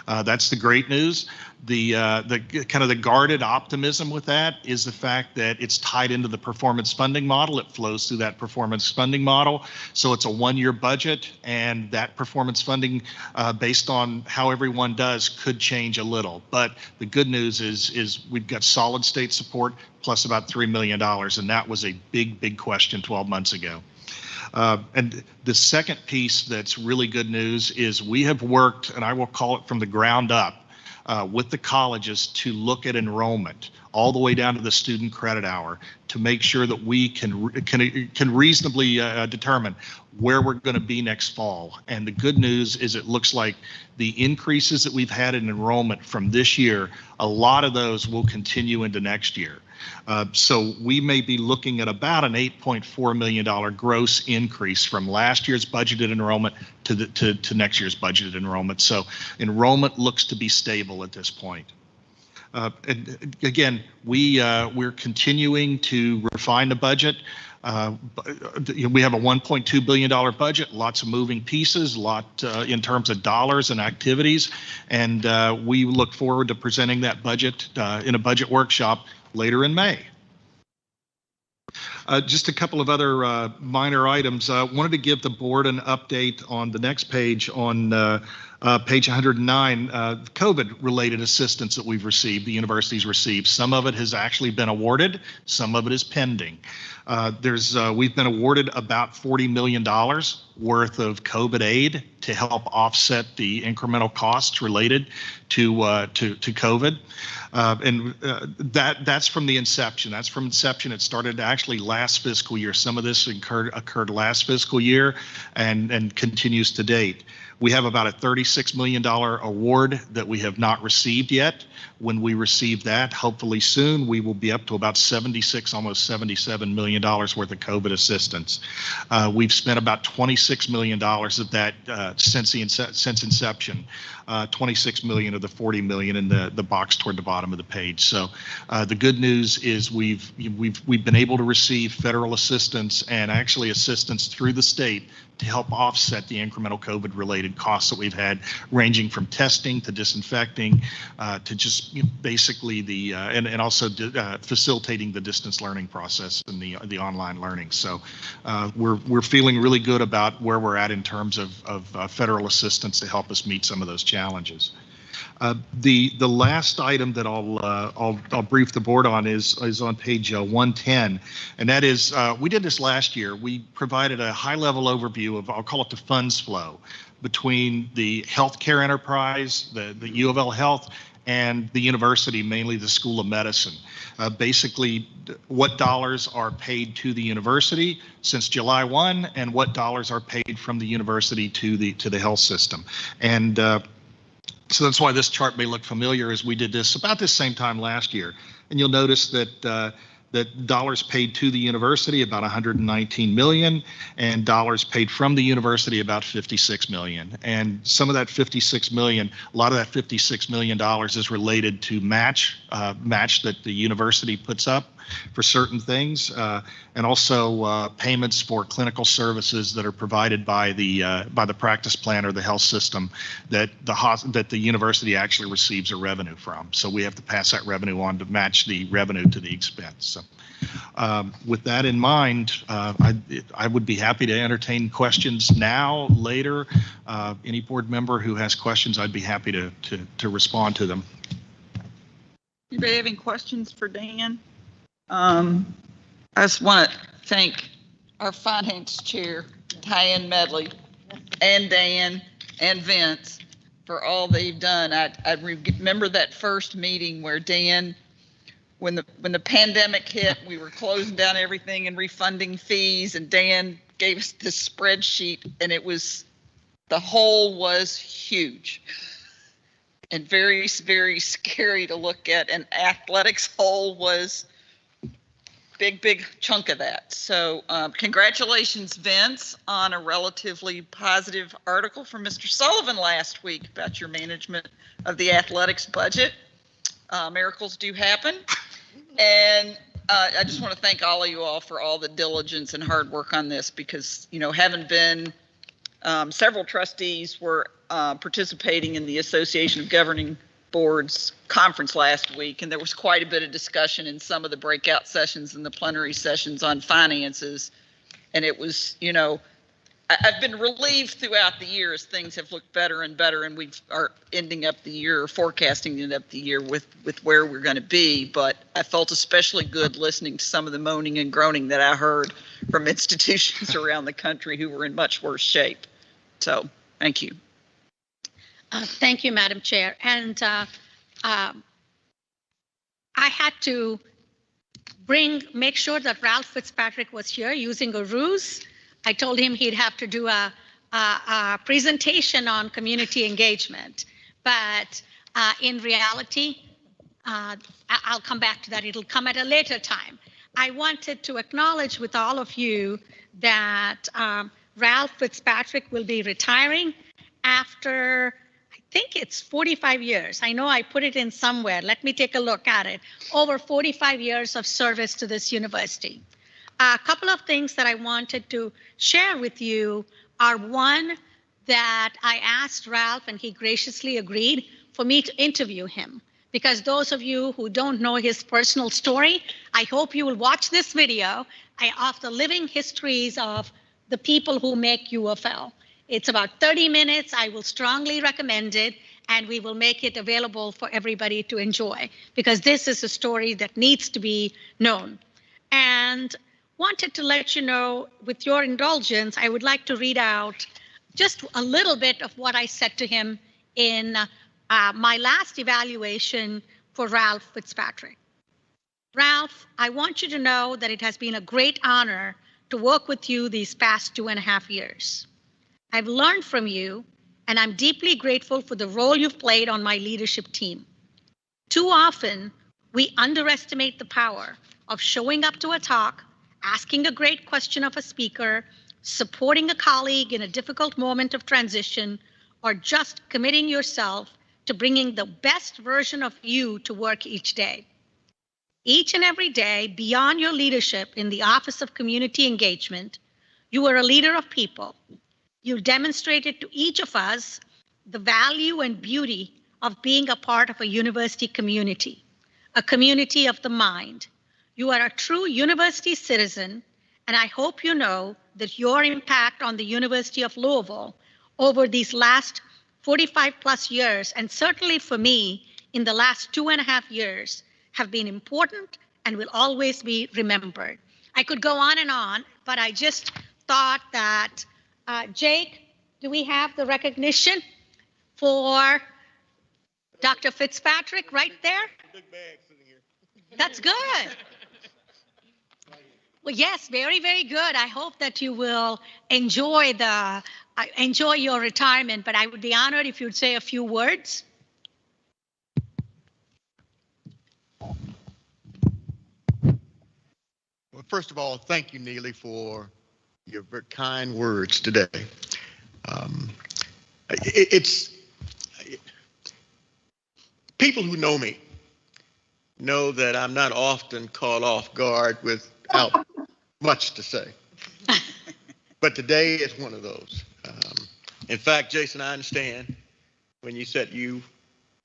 That's the great news. The kind of the guarded optimism with that is the fact that it's tied into the performance funding model. It flows through that performance funding model. So it's a one-year budget, and that performance funding, based on how everyone does, could change a little. But the good news is we've got solid state support plus about $3 million, and that was a big question 12 months ago. And the second piece that's really good news is we have worked, and I will call it from the ground up, with the colleges to look at enrollment all the way down to the student credit hour to make sure that we can reasonably determine where we're going to be next fall. And the good news is it looks like the increases that we've had in enrollment from this year, a lot of those will continue into next year. So we may be looking at about an $8.4 million gross increase from last year's budgeted enrollment to next year's budgeted enrollment. So enrollment looks to be stable at this point. And again, we're continuing to refine the budget. We have a $1.2 billion budget, lots of moving pieces, in terms of dollars and activities, and we look forward to presenting that budget in a budget workshop later in May. Just a couple of other minor items. Wanted to give the board an update on the next page, on page 109, COVID-related assistance that we've received, the university's received. Some of it has actually been awarded, some of it is pending. We've been awarded about $40 million worth of COVID aid to help offset the incremental costs related to COVID. And that's from the inception. That's from inception. It started actually last fiscal year. Some of this occurred last fiscal year and continues to date. We have about a $36 million award that we have not received yet. When we receive that, hopefully soon, we will be up to about $76, almost $77 million worth of COVID assistance. We've spent about $26 million of that since inception. 26 million of the 40 million in the box toward the bottom of the page. So the good news is we've been able to receive federal assistance and actually assistance through the state to help offset the incremental COVID-related costs that we've had, ranging from testing to disinfecting to just basically and also facilitating the distance learning process and the online learning. So we're feeling really good about where we're at in terms of federal assistance to help us meet some of those challenges. The last item that I'll brief the board on is on page 110, and that is we did this last year. We provided a high-level overview of, I'll call it the funds flow between the healthcare enterprise, the U of L Health, and the university, mainly the School of Medicine. Basically, what dollars are paid to the university since July 1, and what dollars are paid from the university to the health system. And so that's why this chart may look familiar, as we did this about this same time last year. And you'll notice that that dollars paid to the university about 119 million, and dollars paid from the university about 56 million. And some of that 56 million, a lot of that 56 million dollars is related to match that the university puts up for certain things, and also payments for clinical services that are provided by the practice plan or the health system that the university actually receives a revenue from. So we have to pass that revenue on to match the revenue to the expense. So with that in mind, I would be happy to entertain questions now, later. Any board member who has questions, I'd be happy to respond to them. Anybody having questions for Dan? I just want to thank our finance chair, Diane Medley, and Dan and Vince for all they've done. I remember that first meeting where Dan, when the pandemic hit, we were closing down everything and refunding fees, and Dan gave us this spreadsheet, and the hole was huge and very, very scary to look at. And athletics hole was big chunk of that. So congratulations, Vince, on a relatively positive article from Mr. Sullivan last week about your management of the athletics budget. Miracles do happen. And I just want to thank all of you all for all the diligence and hard work on this, because, having been several trustees were participating in the Association of Governing Boards conference last week, and there was quite a bit of discussion in some of the breakout sessions and the plenary sessions on finances. And it was, I've been relieved throughout the year as things have looked better and better, and we are ending up the year, or forecasting to end up the year with where we're going to be. But I felt especially good listening to some of the moaning and groaning that I heard from institutions around the country who were in much worse shape. So thank you. Thank you, Madam Chair. And I had to make sure that Ralph Fitzpatrick was here using a ruse. I told him he'd have to do a presentation on community engagement. But in reality, I'll come back to that. It'll come at a later time. I wanted to acknowledge with all of you that Ralph Fitzpatrick will be retiring after, I think it's 45 years. I know I put it in somewhere. Let me take a look at it. Over 45 years of service to this university. A couple of things that I wanted to share with you are, one, that I asked Ralph, and he graciously agreed for me to interview him. Because those of you who don't know his personal story, I hope you will watch this video of the living histories of the people who make UFL. It's about 30 minutes. I will strongly recommend it, and we will make it available for everybody to enjoy, because this is a story that needs to be known. And wanted to let you know, with your indulgence, I would like to read out just a little bit of what I said to him in my last evaluation for Ralph Fitzpatrick. Ralph, I want you to know that it has been a great honor to work with you these past 2.5 years. I've learned from you, and I'm deeply grateful for the role you've played on my leadership team. Too often, we underestimate the power of showing up to a talk, asking a great question of a speaker, supporting a colleague in a difficult moment of transition, or just committing yourself to bringing the best version of you to work each day. Each and every day, beyond your leadership in the Office of Community Engagement, you are a leader of people. You demonstrated to each of us the value and beauty of being a part of a university community, a community of the mind. You are a true university citizen, and I hope you know that your impact on the University of Louisville over these last 45 plus years, and certainly for me, in the last 2.5 years, have been important and will always be remembered. I could go on, but I just thought that, Jake, do we have the recognition for Dr. Fitzpatrick right there? That's good. Well, yes, very, very good. I hope that you will enjoy your retirement, but I would be honored if you'd say a few words. Well, first of all, thank you, Neely, for your very kind words today. People who know me know that I'm not often caught off guard without much to say. But today is one of those. In fact, Jason, I understand when you said you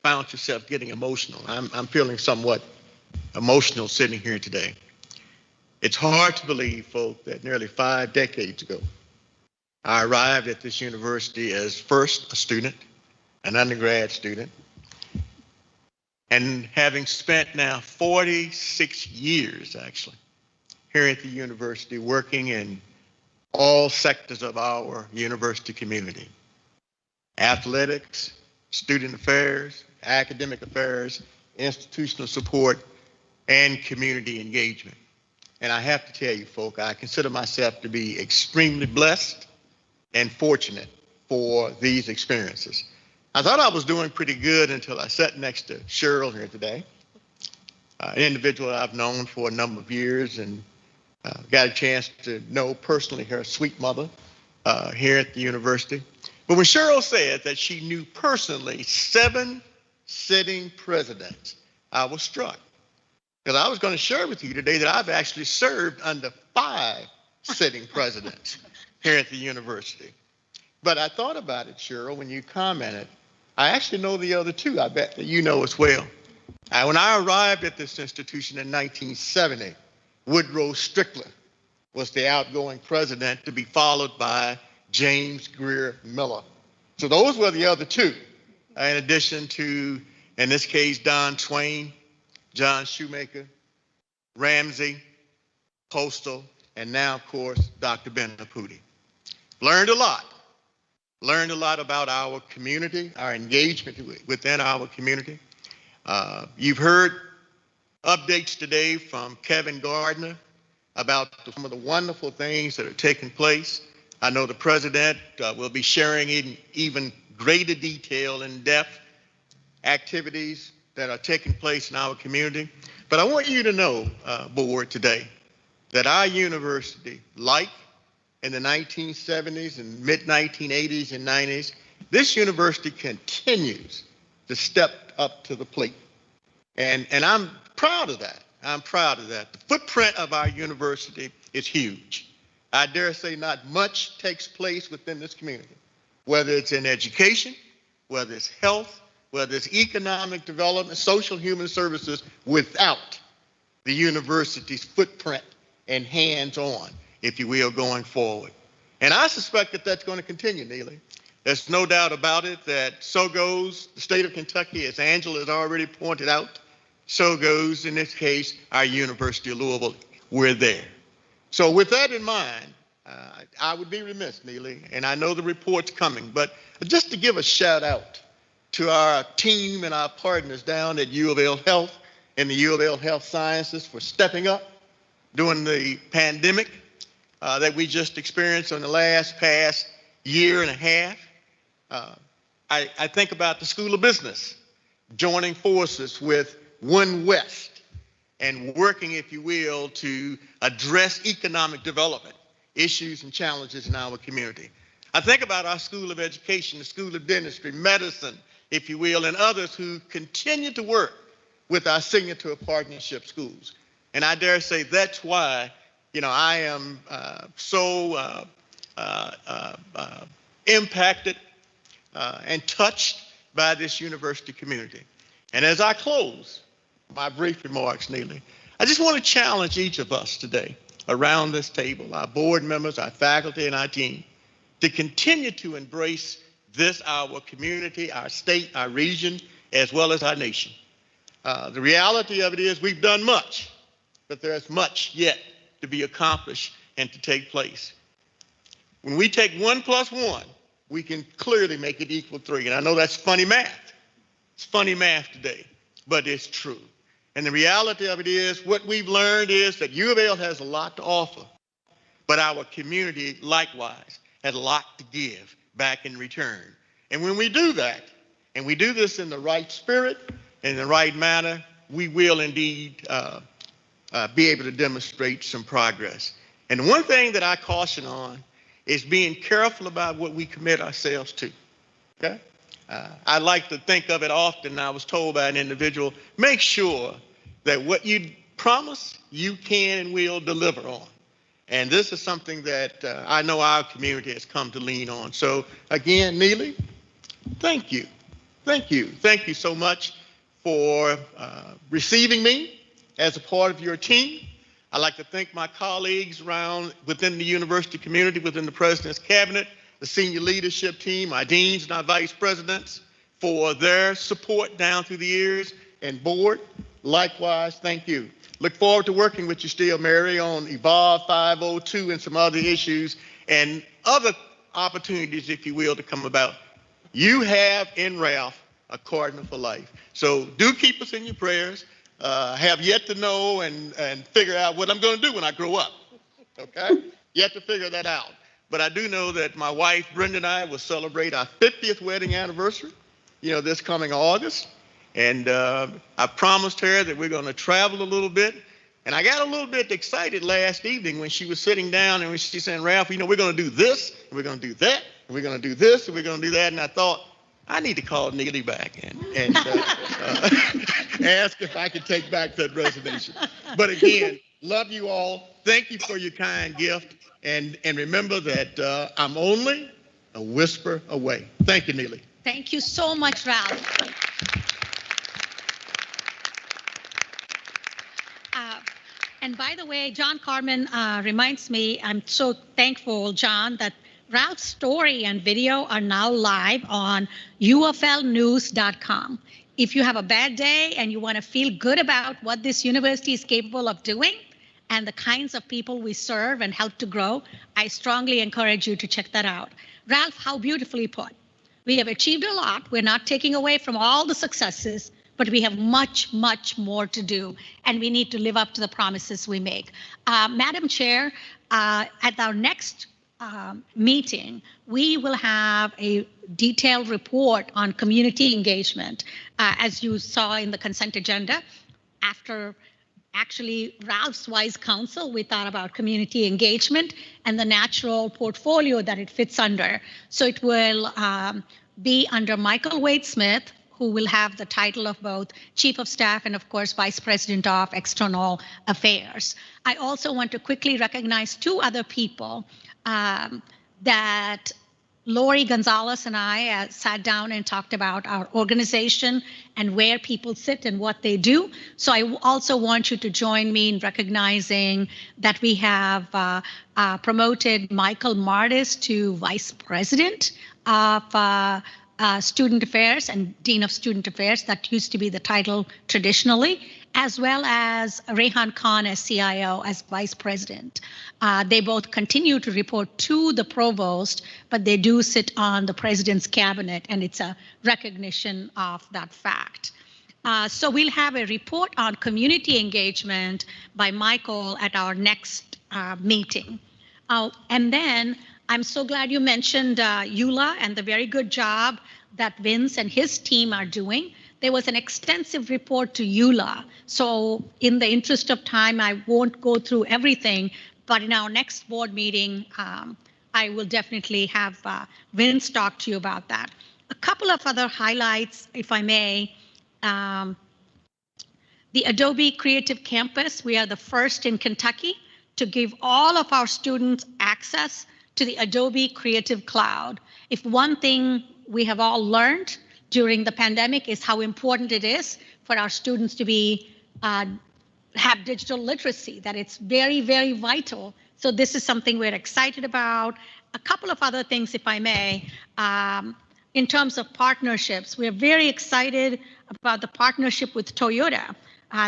found yourself getting emotional. I'm feeling somewhat emotional sitting here today. It's hard to believe, folk, that nearly 5 decades ago, I arrived at this university as first a student, an undergrad student, and having spent now 46 years, actually, here at the university, working in all sectors of our university community: athletics, student affairs, academic affairs, institutional support, and community engagement. And I have to tell you, folk, I consider myself to be extremely blessed and fortunate for these experiences. I thought I was doing pretty good until I sat next to Cheryl here today, an individual I've known for a number of years, and got a chance to know personally her sweet mother here at the university. But when Cheryl said that she knew personally 7 sitting presidents, I was struck. Because I was going to share with you today that I've actually served under 5 sitting presidents here at the university. But I thought about it, Cheryl, when you commented. I actually know the other 2, I bet that you know as well. When I arrived at this institution in 1970, Woodrow Strickland was the outgoing president, to be followed by James Greer Miller. So those were the other 2, in addition to, in this case, Don Twain, John Shoemaker, Ramsey, Postal, and now, of course, Dr. Benaputi. Learned a lot about our community, our engagement within our community. You've heard updates today from Kevin Gardner about some of the wonderful things that are taking place. I know the president will be sharing in even greater detail and depth activities that are taking place in our community. But I want you to know, board, today, that our university, like in the 1970s and mid-1980s and 90s, this university continues to step up to the plate. And I'm proud of that. I'm proud of that. The footprint of our university is huge. I dare say not much takes place within this community, whether it's in education, whether it's health, whether it's economic development, social human services, without the university's footprint and hands-on, if you will, going forward. And I suspect that that's going to continue, Neely. There's no doubt about it that so goes the state of Kentucky, as Angela has already pointed out. So goes, in this case, our University of Louisville. We're there. So with that in mind, I would be remiss, Neely, and I know the report's coming, but just to give a shout out to our team and our partners down at U of L Health and the U of L Health Sciences for stepping up during the pandemic that we just experienced in the past year and a half. I think about the School of Business joining forces with One West and working, if you will, to address economic development issues and challenges in our community. I think about our School of Education, the School of Dentistry, Medicine, if you will, and others who continue to work with our Signature Partnership schools. And I dare say that's why, I am so impacted and touched by this university community. And as I close my brief remarks, Neely, I just want to challenge each of us today around this table, our board members, our faculty, and our team, to continue to embrace this, our community, our state, our region, as well as our nation. The reality of it is we've done much, but there's much yet to be accomplished and to take place. When we take 1 + 1, we can clearly make it equal 3. And I know that's funny math. It's funny math today, but it's true. And the reality of it is what we've learned is that U of L has a lot to offer, but our community likewise has a lot to give back in return. And when we do that, and we do this in the right spirit, in the right manner, we will indeed be able to demonstrate some progress. And the one thing that I caution on is being careful about what we commit ourselves to, okay? I like to think of it often. I was told by an individual, make sure that what you promise, you can and will deliver on. And this is something that I know our community has come to lean on. So again, Neely, thank you. Thank you. Thank you so much for receiving me as a part of your team. I'd like to thank my colleagues around within the university community, within the president's cabinet, the senior leadership team, our deans and our vice presidents for their support down through the years, and board, likewise, thank you. Look forward to working with you still, Mary, on Evolve 502 and some other issues and other opportunities, if you will, to come about. You have in Ralph a cardinal for life. So do keep us in your prayers. Have yet to know and figure out what I'm going to do when I grow up, okay? Yet to figure that out. But I do know that my wife, Brenda, and I will celebrate our 50th wedding anniversary, this coming August. And I promised her that we're going to travel a little bit. And I got a little bit excited last evening when she was sitting down and when she said, Ralph, we're going to do this, and we're going to do that, and we're going to do this, and we're going to do that. And I thought, I need to call Neely back and ask if I could take back that resignation. But again, love you all. Thank you for your kind gift. And remember that I'm only a whisper away. Thank you, Neely. Thank you so much, Ralph. And by the way, John Carmen reminds me, I'm so thankful, John, that Ralph's story and video are now live on uflnews.com. If you have a bad day and you want to feel good about what this university is capable of doing and the kinds of people we serve and help to grow, I strongly encourage you to check that out. Ralph, how beautifully put. We have achieved a lot. We're not taking away from all the successes, but we have much, much more to do, and we need to live up to the promises we make. Madam Chair, at our next meeting, we will have a detailed report on community engagement. As you saw in the consent agenda, after actually Ralph's wise counsel, we thought about community engagement and the natural portfolio that it fits under. So it will be under Michael Wade Smith, who will have the title of both Chief of Staff and, of course, Vice President of External Affairs. I also want to quickly recognize two other people that Lori Gonzalez and I sat down and talked about our organization and where people sit and what they do. So I also want you to join me in recognizing that we have promoted Michael Martis to Vice President of Student Affairs and Dean of Student Affairs. That used to be the title traditionally, as well as Rehan Khan as CIO as Vice President. They both continue to report to the Provost, but they do sit on the President's cabinet, and it's a recognition of that fact. So we'll have a report on community engagement by Michael at our next meeting. And then I'm so glad you mentioned EULA and the very good job that Vince and his team are doing. There was an extensive report to EULA. So in the interest of time, I won't go through everything, but in our next board meeting, I will definitely have Vince talk to you about that. A couple of other highlights, if I may. The Adobe Creative Campus, we are the first in Kentucky to give all of our students access to the Adobe Creative Cloud. If one thing we have all learned during the pandemic is how important it is for our students to be have digital literacy, that it's very, very vital. So this is something we're excited about. A couple of other things, if I may. in terms of partnerships, we're very excited about the partnership with Toyota.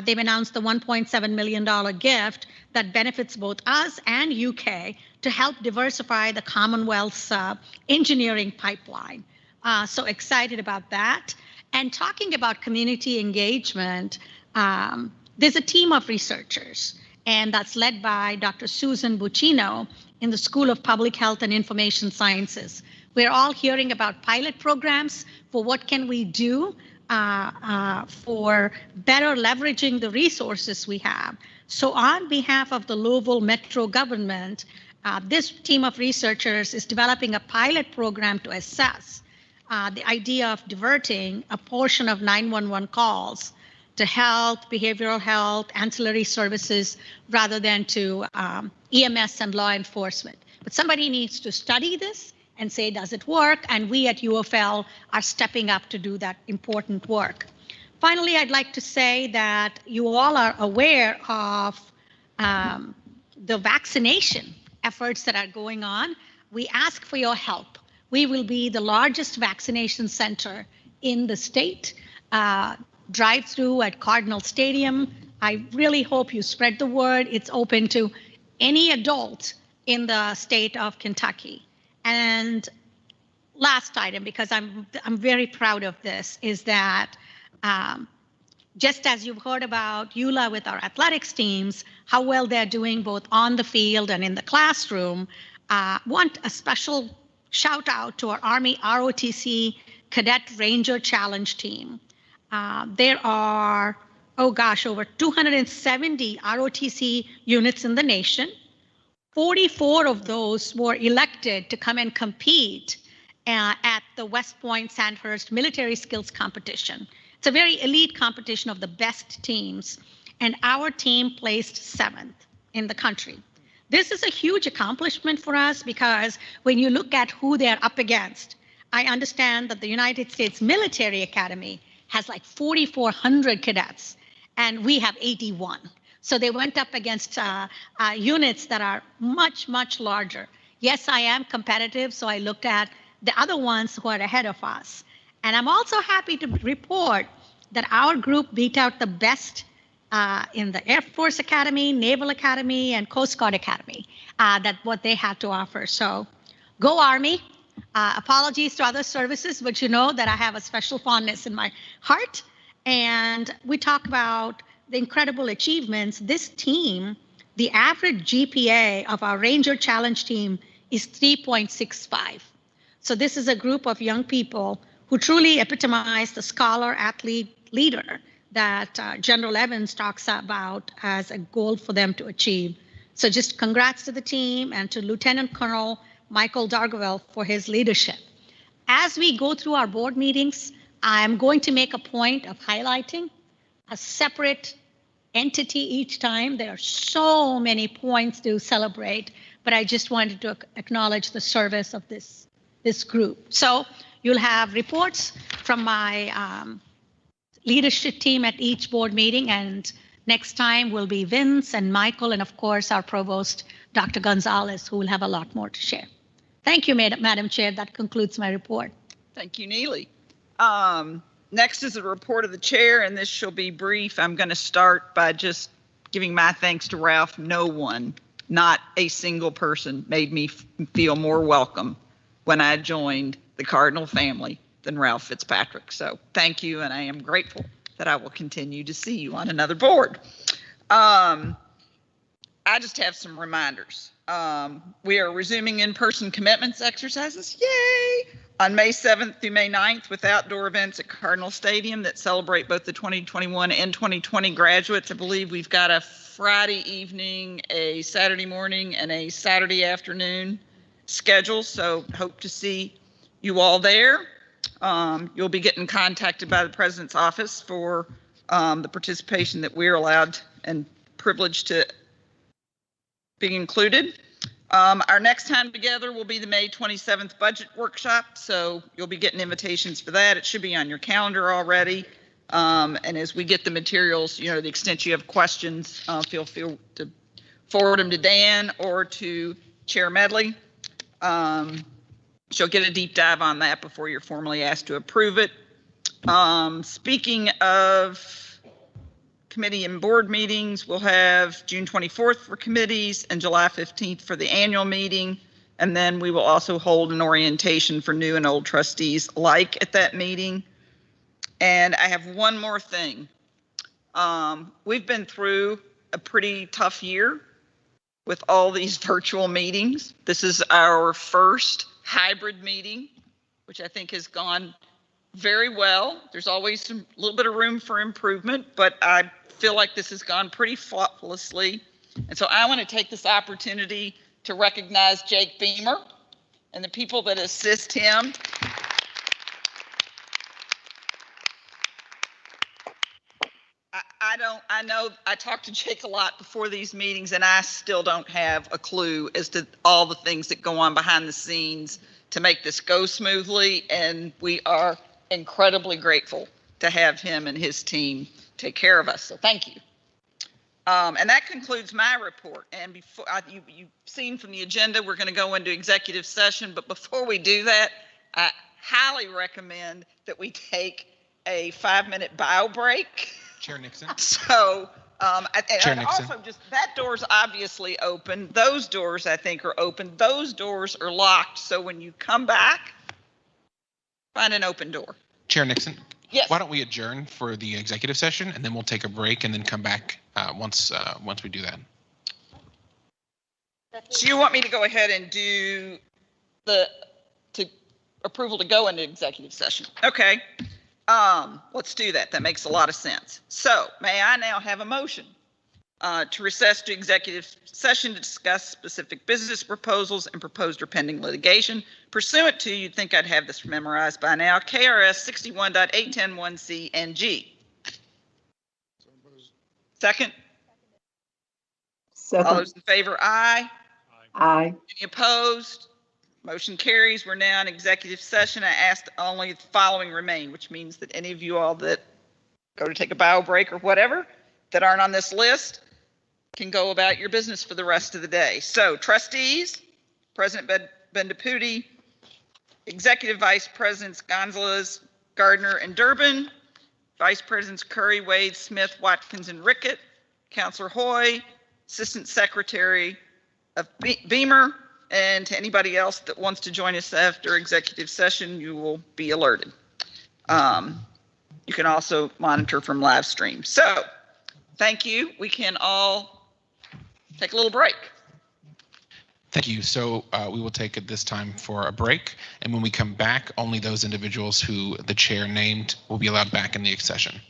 They've announced the $1.7 million gift that benefits both us and UK to help diversify the Commonwealth's engineering pipeline. So excited about that. And talking about community engagement, there's a team of researchers, and that's led by Dr. Susan Buccino in the School of Public Health and Information Sciences. We're all hearing about pilot programs for what can we do for better leveraging the resources we have. So on behalf of the Louisville Metro government, this team of researchers is developing a pilot program to assess the idea of diverting a portion of 911 calls to health, behavioral health, ancillary services, rather than to EMS and law enforcement. But somebody needs to study this and say, does it work? And we at UFL are stepping up to do that important work. Finally, I'd like to say that you all are aware of the vaccination efforts that are going on. We ask for your help. We will be the largest vaccination center in the state. Drive-through at Cardinal Stadium. I really hope you spread the word. It's open to any adult in the state of Kentucky. And last item, because I'm very proud of this, is that just as you've heard about EULA with our athletics teams, how well they're doing both on the field and in the classroom, want a special shout out to our Army ROTC Cadet Ranger Challenge team. There are, over 270 ROTC units in the nation. 44 of those were elected to come and compete at the West Point Sandhurst Military Skills Competition. It's a very elite competition of the best teams, and our team placed 7th in the country. This is a huge accomplishment for us because when you look at who they're up against, I understand that the United States Military Academy has like 4,400 cadets, and we have 81. So they went up against units that are much, much larger. Yes, I am competitive, so I looked at the other ones who are ahead of us. And I'm also happy to report that our group beat out the best in the Air Force Academy, Naval Academy, and Coast Guard Academy, that what they had to offer. So go Army. Apologies to other services, but you know that I have a special fondness in my heart. And we talk about the incredible achievements. This team, the average GPA of our Ranger Challenge team is 3.65. So this is a group of young people who truly epitomize the scholar, athlete, leader that General Evans talks about as a goal for them to achieve. So just congrats to the team and to Lieutenant Colonel Michael Dargaville for his leadership. As we go through our board meetings, I'm going to make a point of highlighting a separate entity each time. There are so many points to celebrate, but I just wanted to acknowledge the service of this group. So you'll have reports from my leadership team at each board meeting, and next time will be Vince and Michael, and of course our provost, Dr. Gonzalez, who will have a lot more to share. Thank you, Madam Chair. That concludes my report. Thank you, Neely. Next is a report of the chair, and this shall be brief. I'm going to start by just giving my thanks to Ralph. No one, not a single person, made me feel more welcome when I joined the Cardinal family than Ralph Fitzpatrick. So thank you, and I am grateful that I will continue to see you on another board. I just have some reminders. We are resuming in-person commitments exercises, yay, on May 7th through May 9th with outdoor events at Cardinal Stadium that celebrate both the 2021 and 2020 graduates. I believe we've got a Friday evening, a Saturday morning, and a Saturday afternoon schedule, so hope to see you all there. You'll be getting contacted by the President's office for the participation that we're allowed and privileged to be included. Our next time together will be the May 27th budget workshop, so you'll be getting invitations for that. It should be on your calendar already. And as we get the materials, you know, the extent you have questions, feel free to forward them to Dan or to Chair Medley. She'll get a deep dive on that before you're formally asked to approve it. Speaking of committee and board meetings, we'll have June 24th for committees and July 15th for the annual meeting. And then we will also hold an orientation for new and old trustees alike at that meeting. And I have one more thing. We've been through a pretty tough year with all these virtual meetings. This is our first hybrid meeting, which I think has gone very well. There's always a little bit of room for improvement, but I feel like this has gone pretty flawlessly. And so I want to take this opportunity to recognize Jake Beamer and the people that assist him. I know I talked to Jake a lot before these meetings, and I still don't have a clue as to all the things that go on behind the scenes to make this go smoothly. And we are incredibly grateful to have him and his team take care of us. So thank you. And that concludes my report. And before you've seen from the agenda, we're going to go into executive session. But before we do that, I highly recommend that we take a 5-minute bio break. Chair Nixon. So, Chair and Nixon. also just that door's obviously open. Those doors I think are open. Those doors are locked. So when you come back, find an open door. Chair Nixon. Yes. Why don't we adjourn for the executive session and then we'll take a break and then come back once we do that. So you want me to go ahead and do the approval to go into executive session? Okay. Let's do that. That makes a lot of sense. So may I now have a motion to recess to executive session to discuss specific business proposals and proposed or pending litigation pursuant to, you'd think I'd have this memorized by now, KRS 61.8101C and G. Second? Second. All those in favor, aye. Aye. Any opposed? Motion carries. We're now in executive session. I asked only the following remain, which means that any of you all that go to take a bio break or whatever that aren't on this list can go about your business for the rest of the day. So trustees, President Bendaputi, Executive Vice Presidents Gonzalez, Gardner, and Durbin, Vice Presidents Curry, Wade, Smith, Watkins, and Rickett, Counselor Hoy, Assistant Secretary of Beamer, and to anybody else that wants to join us after executive session, you will be alerted. You can also monitor from live stream. So thank you. We can all take a little break. Thank you. So we will take at this time for a break. And when we come back, only those individuals who the chair named will be allowed back in the session.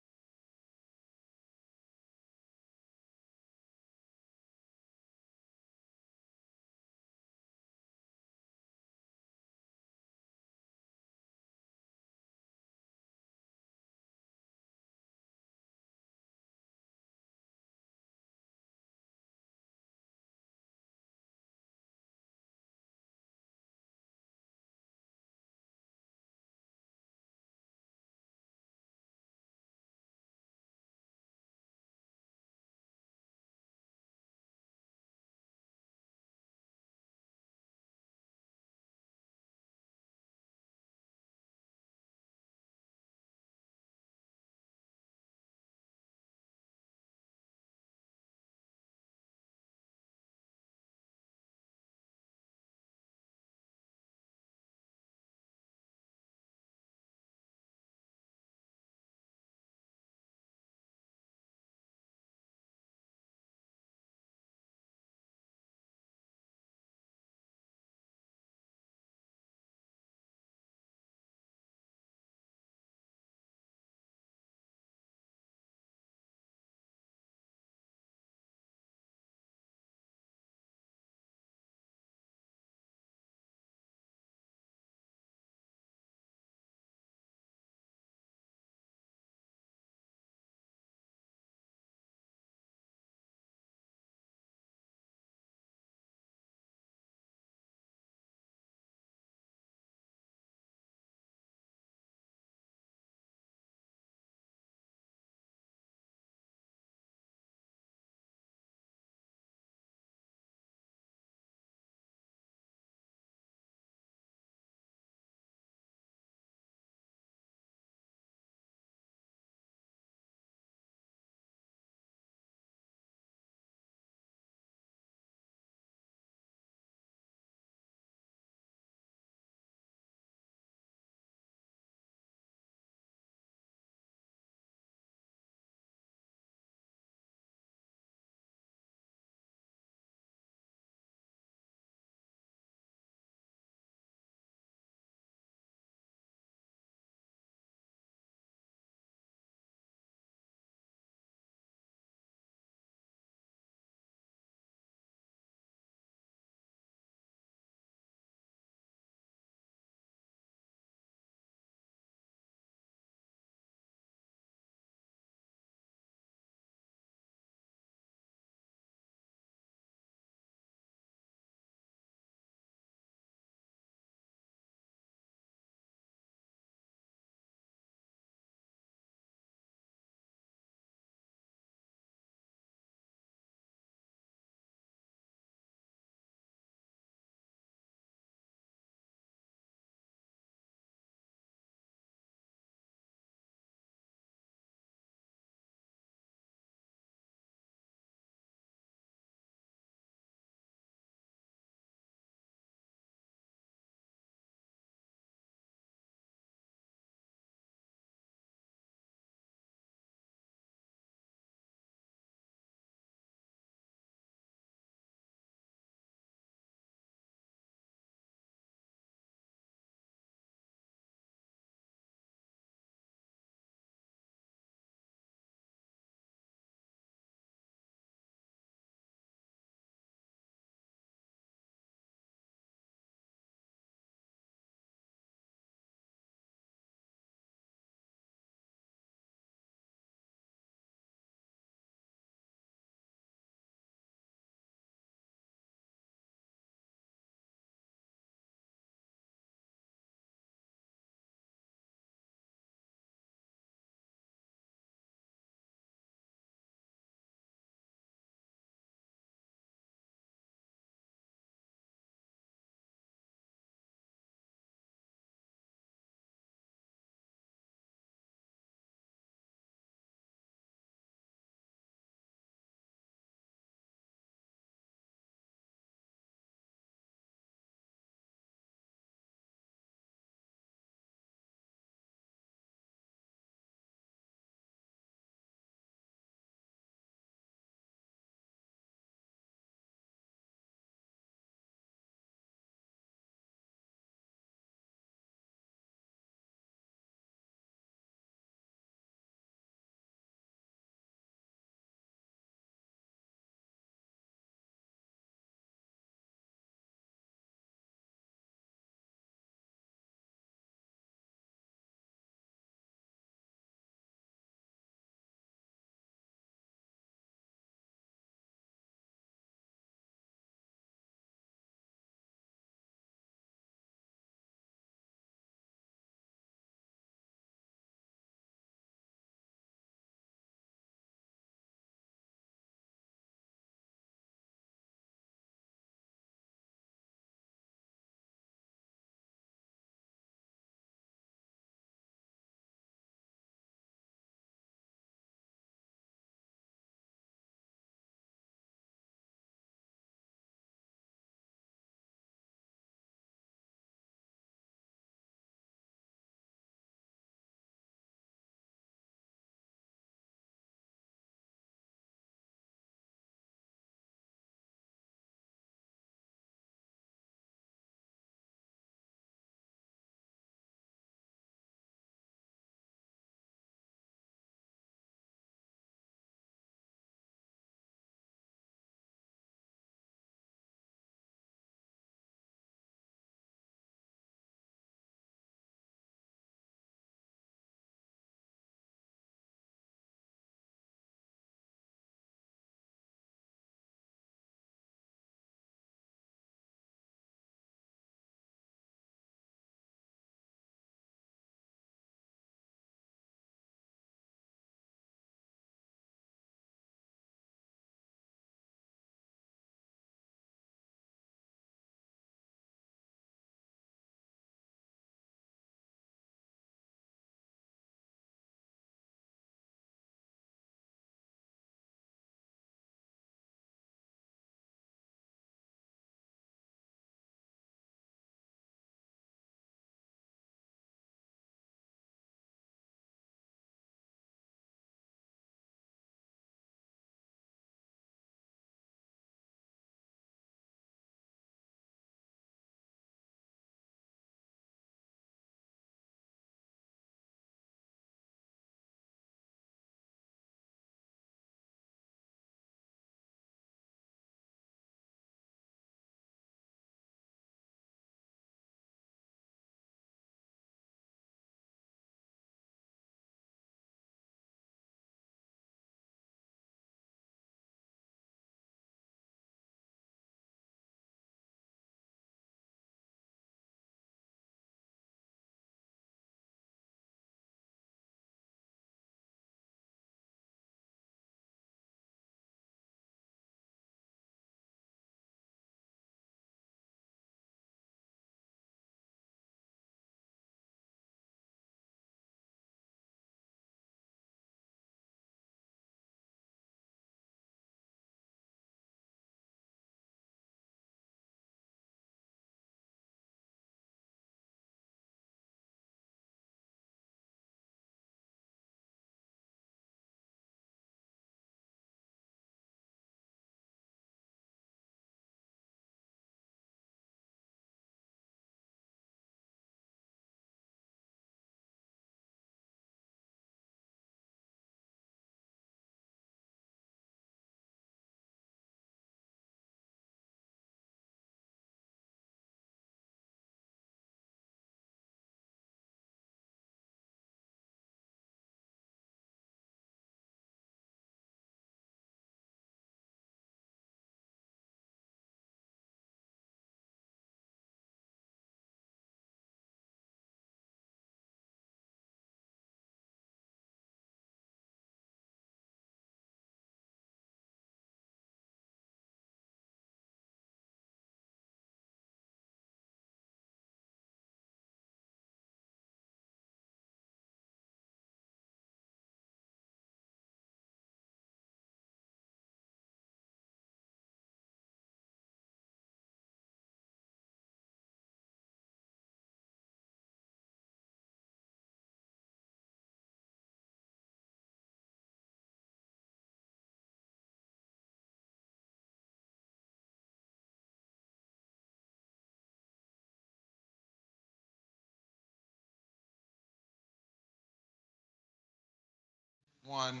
1,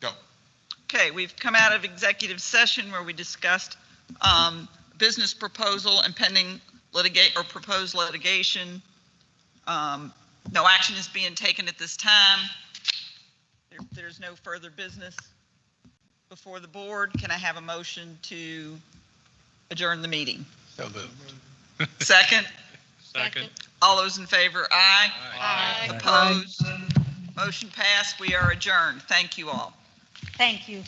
go. Okay, we've come out of executive session where we discussed business proposal and pending litigate or proposed litigation. No action is being taken at this time. There's no further business before the board. Can I have a motion to adjourn the meeting? So moved. Second? Second. All those in favor, aye. Aye. Opposed? Motion passed. We are adjourned. Thank you all. Thank you.